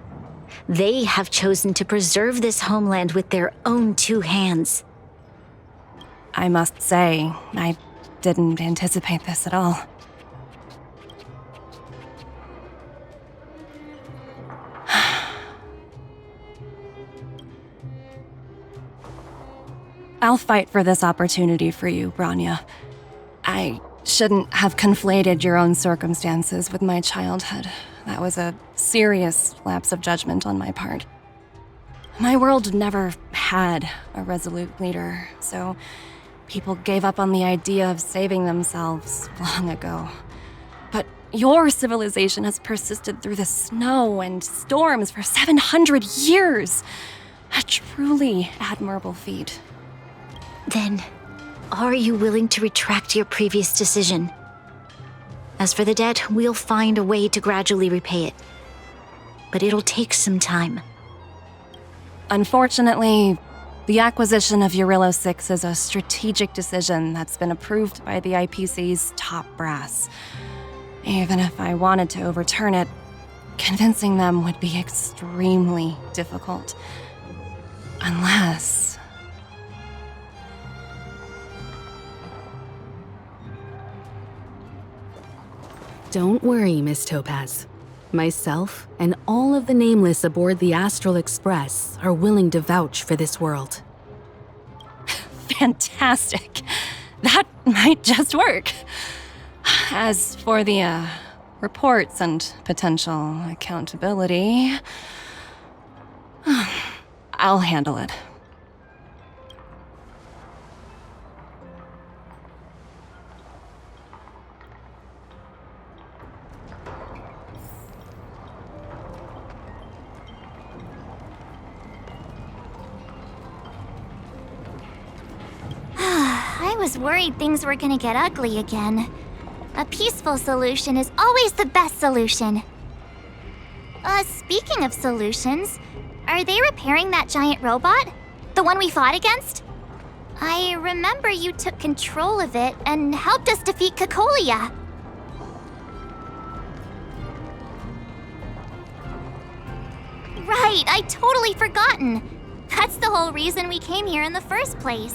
They have chosen to preserve this homeland with their own two hands. I must say, I didn't anticipate this at all. I'll fight for this opportunity for you, Bronya. I shouldn't have conflated your own circumstances with my childhood. That was a serious lapse of judgment on my part. My world never had a resolute leader, so people gave up on the idea of saving themselves long ago. But your civilization has persisted through the snow and storms for 700 years. A truly admirable feat. Then, are you willing to retract your previous decision? As for the debt, we'll find a way to gradually repay it. But it'll take some time. Unfortunately, the acquisition of Eurillo 6 is a strategic decision that's been approved by the IPC's top brass. Even if I wanted to overturn it, convincing them would be extremely difficult. Unless... Don't worry, Miss Topaz. Myself and all of the nameless aboard the Astral Express are willing to vouch for this world. Fantastic. That might just work. As for the, reports and potential accountability, I'll handle it. I was worried things were gonna get ugly again. A peaceful solution is always the best solution. Speaking of solutions, are they repairing that giant robot? The one we fought against? I remember you took control of it and helped us defeat Kekolia. Right, I totally forgotten. That's the whole reason we came here in the first place.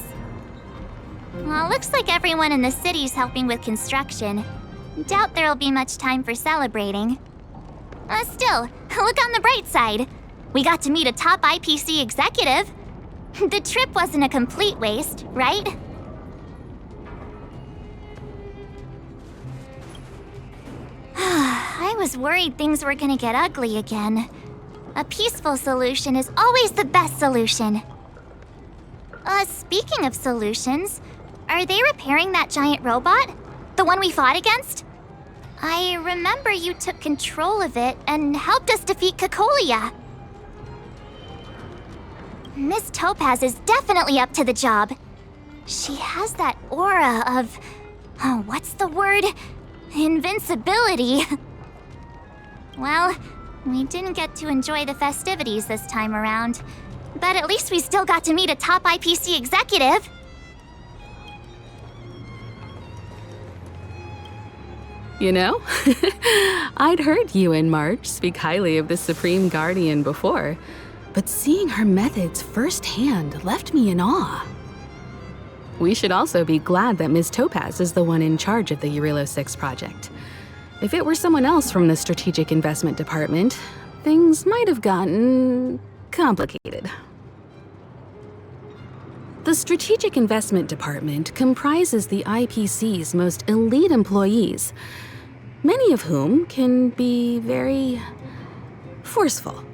Well, looks like everyone in the city's helping with construction. Doubt there'll be much time for celebrating. Still, look on the bright side. We got to meet a top IPC executive. The trip wasn't a complete waste, right? I was worried things were gonna get ugly again. A peaceful solution is always the best solution. Speaking of solutions, are they repairing that giant robot? The one we fought against? I remember you took control of it and helped us defeat Kekolia. Miss Topaz is definitely up to the job. She has that aura of... oh, what's the word? Invincibility. Well, we didn't get to enjoy the festivities this time around, but at least we still got to meet a top IPC executive. You know, I'd heard you and March speak highly of the Supreme Guardian before, but seeing her methods firsthand left me in awe. We should also be glad that Ms. Topaz is the one in charge of the Eurilo 6 project. If it were someone else from the Strategic Investment Department, things might have gotten complicated. The Strategic Investment Department comprises the IPC's most elite employees, many of whom can be very forceful.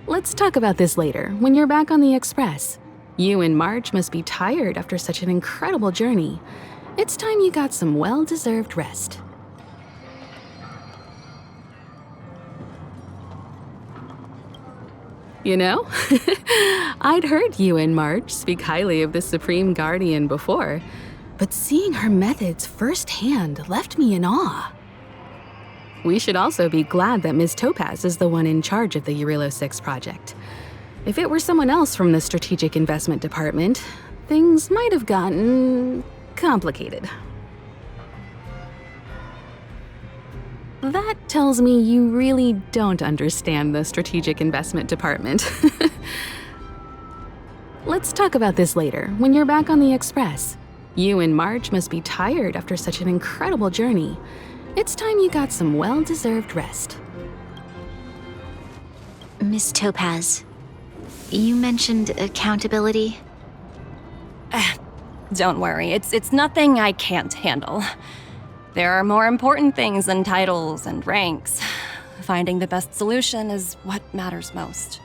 Let's talk about this later, when you're back on the Express. You and Marge must be tired after such an incredible journey. It's time you got some well-deserved rest. You know, I'd heard you and Marge speak highly of the Supreme Guardian before, but seeing her methods firsthand left me in awe. We should also be glad that Ms. Topaz is the one in charge of the Eurilo 6 project. If it were someone else from the Strategic Investment Department, things might have gotten complicated. That tells me you really don't understand the Strategic Investment Department. Let's talk about this later, when you're back on the Express. You and Marge must be tired after such an incredible journey. It's time you got some well-deserved rest. Miss Topaz, you mentioned accountability. Don't worry, it's nothing I can't handle. There are more important things than titles and ranks. Finding the best solution is what matters most.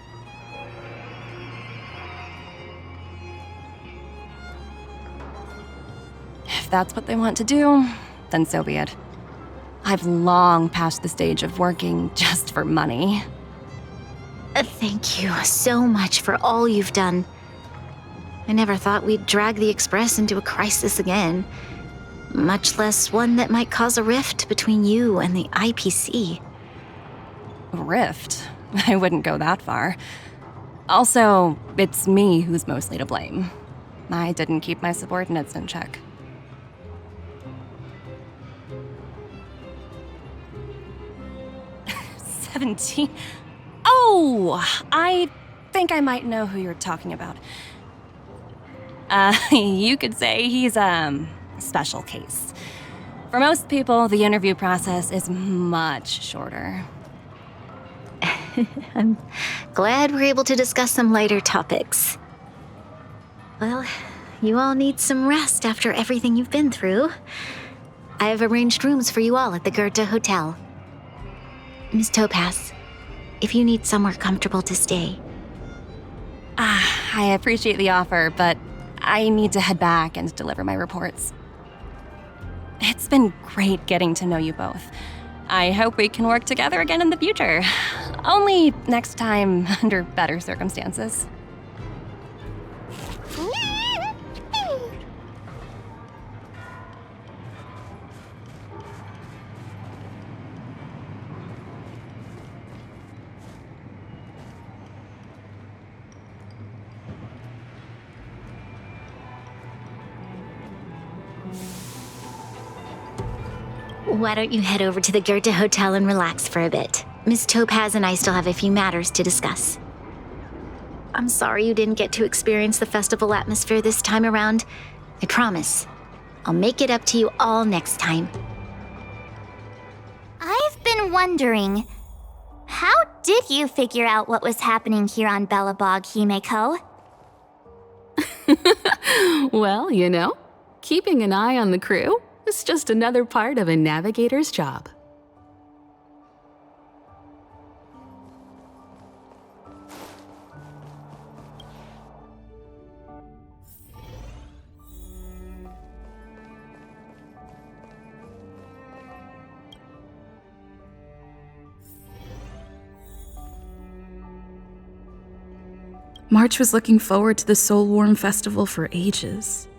If that's what they want to do, then so be it. I've long passed the stage of working just for money. Thank you so much for all you've done. I never thought we'd drag the Express into a crisis again. Much less one that might cause a rift between you and the IPC. A rift? I wouldn't go that far. Also, it's me who's mostly to blame. I didn't keep my subordinates in check. "17? Oh, I think I might know who you're talking about. You could say he's a special case. For most people, the interview process is much shorter." I'm glad we're able to discuss some lighter topics. Well, you all need some rest after everything you've been through. I have arranged rooms for you all at the Goethe Hotel. Miss Topaz, if you need somewhere comfortable to stay. I appreciate the offer, but I need to head back and deliver my reports. It's been great getting to know you both. I hope we can work together again in the future. Only next time under better circumstances. Why don't you head over to the Goethe Hotel and relax for a bit? Miss Topaz and I still have a few matters to discuss. I'm sorry you didn't get to experience the festival atmosphere this time around. I promise, I'll make it up to you all next time. I've been wondering, how did you figure out what was happening here on Belobog, Himeko? Well, you know, keeping an eye on the crew is just another part of a navigator's job. March was looking forward to the Soulworm Festival for ages.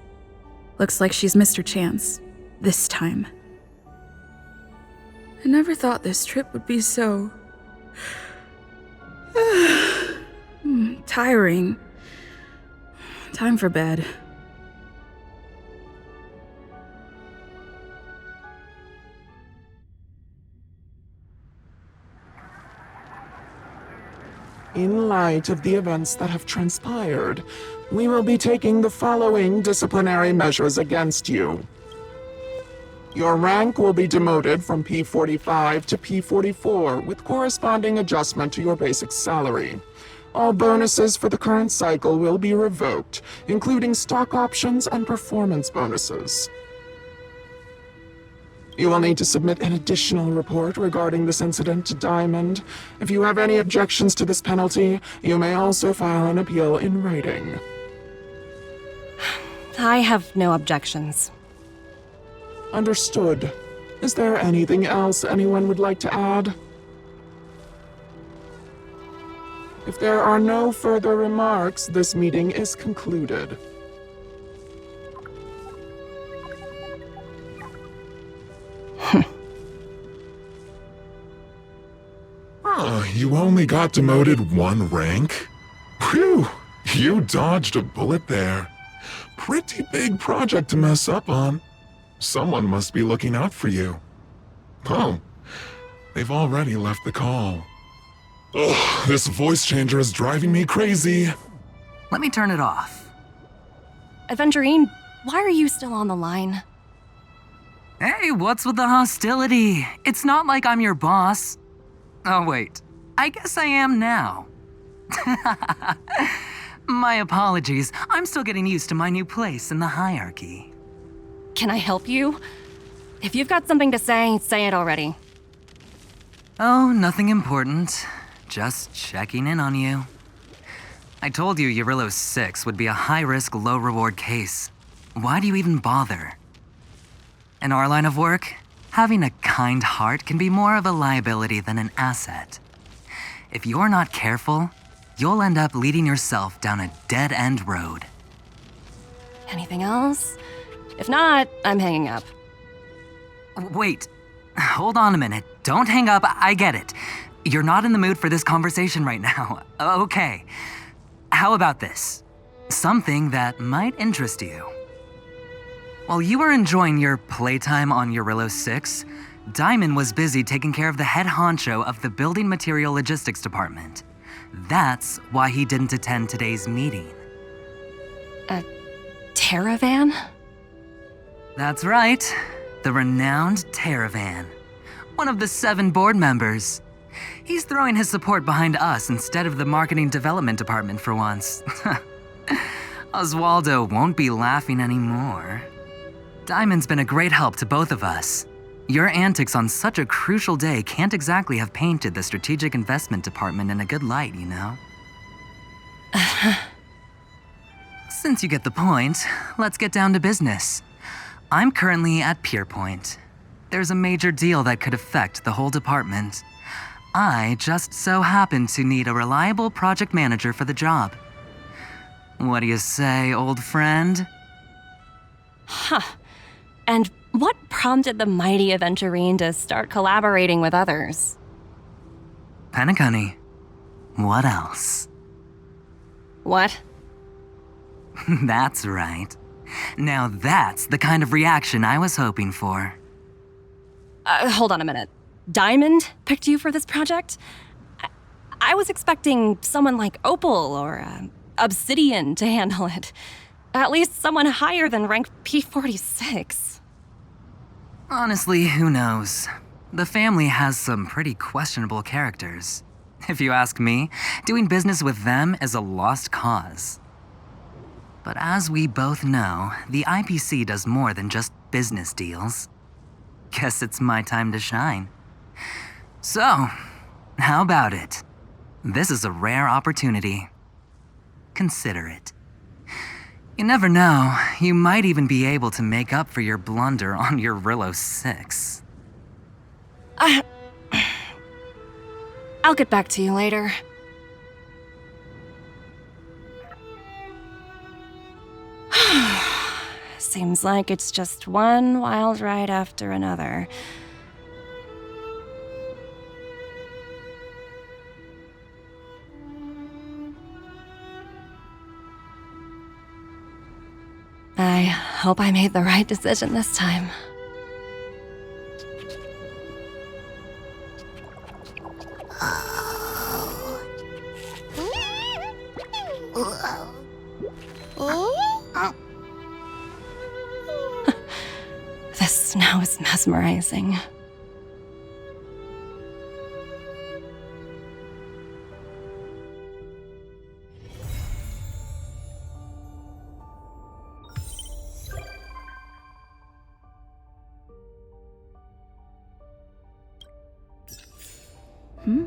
Looks like she's missed her chance. This time. I never thought this trip would be so... tiring. Time for bed. In light of the events that have transpired, we will be taking the following disciplinary measures against you. Your rank will be demoted from P45 to P44 with corresponding adjustment to your basic salary. All bonuses for the current cycle will be revoked, including stock options and performance bonuses. You will need to submit an additional report regarding this incident to Diamond. If you have any objections to this penalty, you may also file an appeal in writing. I have no objections. Understood. Is there anything else anyone would like to add? If there are no further remarks, this meeting is concluded. You only got demoted 1 rank? Phew, you dodged a bullet there. Pretty big project to mess up on. Someone must be looking out for you. Oh, they've already left the call. Ugh, this voice changer is driving me crazy. Let me turn it off. Aventurine, why are you still on the line? Hey, what's with the hostility? It's not like I'm your boss. Oh, wait. I guess I am now. My apologies. I'm still getting used to my new place in the hierarchy. Can I help you? If you've got something to say it already. Oh, nothing important. Just checking in on you. I told you Eurylos 6 would be a high-risk, low-reward case. Why do you even bother? In our line of work, having a kind heart can be more of a liability than an asset. If you're not careful, you'll end up leading yourself down a dead-end road. Anything else? If not, I'm hanging up. Wait, hold on a minute. Don't hang up, I get it. You're not in the mood for this conversation right now. Okay. How about this? Something that might interest you. While you were enjoying your playtime on Eurylos 6, Diamond was busy taking care of the head honcho of the Building Material Logistics Department. That's why he didn't attend today's meeting. A Teravan? That's right. The renowned Teravan. One of the 7 board members. He's throwing his support behind us instead of the Marketing Development Department for once. Oswaldo won't be laughing anymore. Diamond's been a great help to both of us. Your antics on such a crucial day can't exactly have painted the Strategic Investment Department in a good light, you know? Since you get the point, let's get down to business. I'm currently at Pierpoint. There's a major deal that could affect the whole department. I just so happen to need a reliable project manager for the job. What do you say, old friend? Huh. And what prompted the mighty Aventurine to start collaborating with others? Penacunny. What else? What? That's right. Now that's the kind of reaction I was hoping for. Hold on a minute. Diamond picked you for this project? I was expecting someone like Opal or Obsidian to handle it. At least someone higher than rank P46. Honestly, who knows? The family has some pretty questionable characters. If you ask me, doing business with them is a lost cause. But as we both know, the IPC does more than just business deals. Guess it's my time to shine. So, how about it? This is a rare opportunity. Consider it. You never know, you might even be able to make up for your blunder on your Eurylos 6. I'll get back to you later. Seems like it's just one wild ride after another. I hope I made the right decision this time. This snow is mesmerizing. Hmm?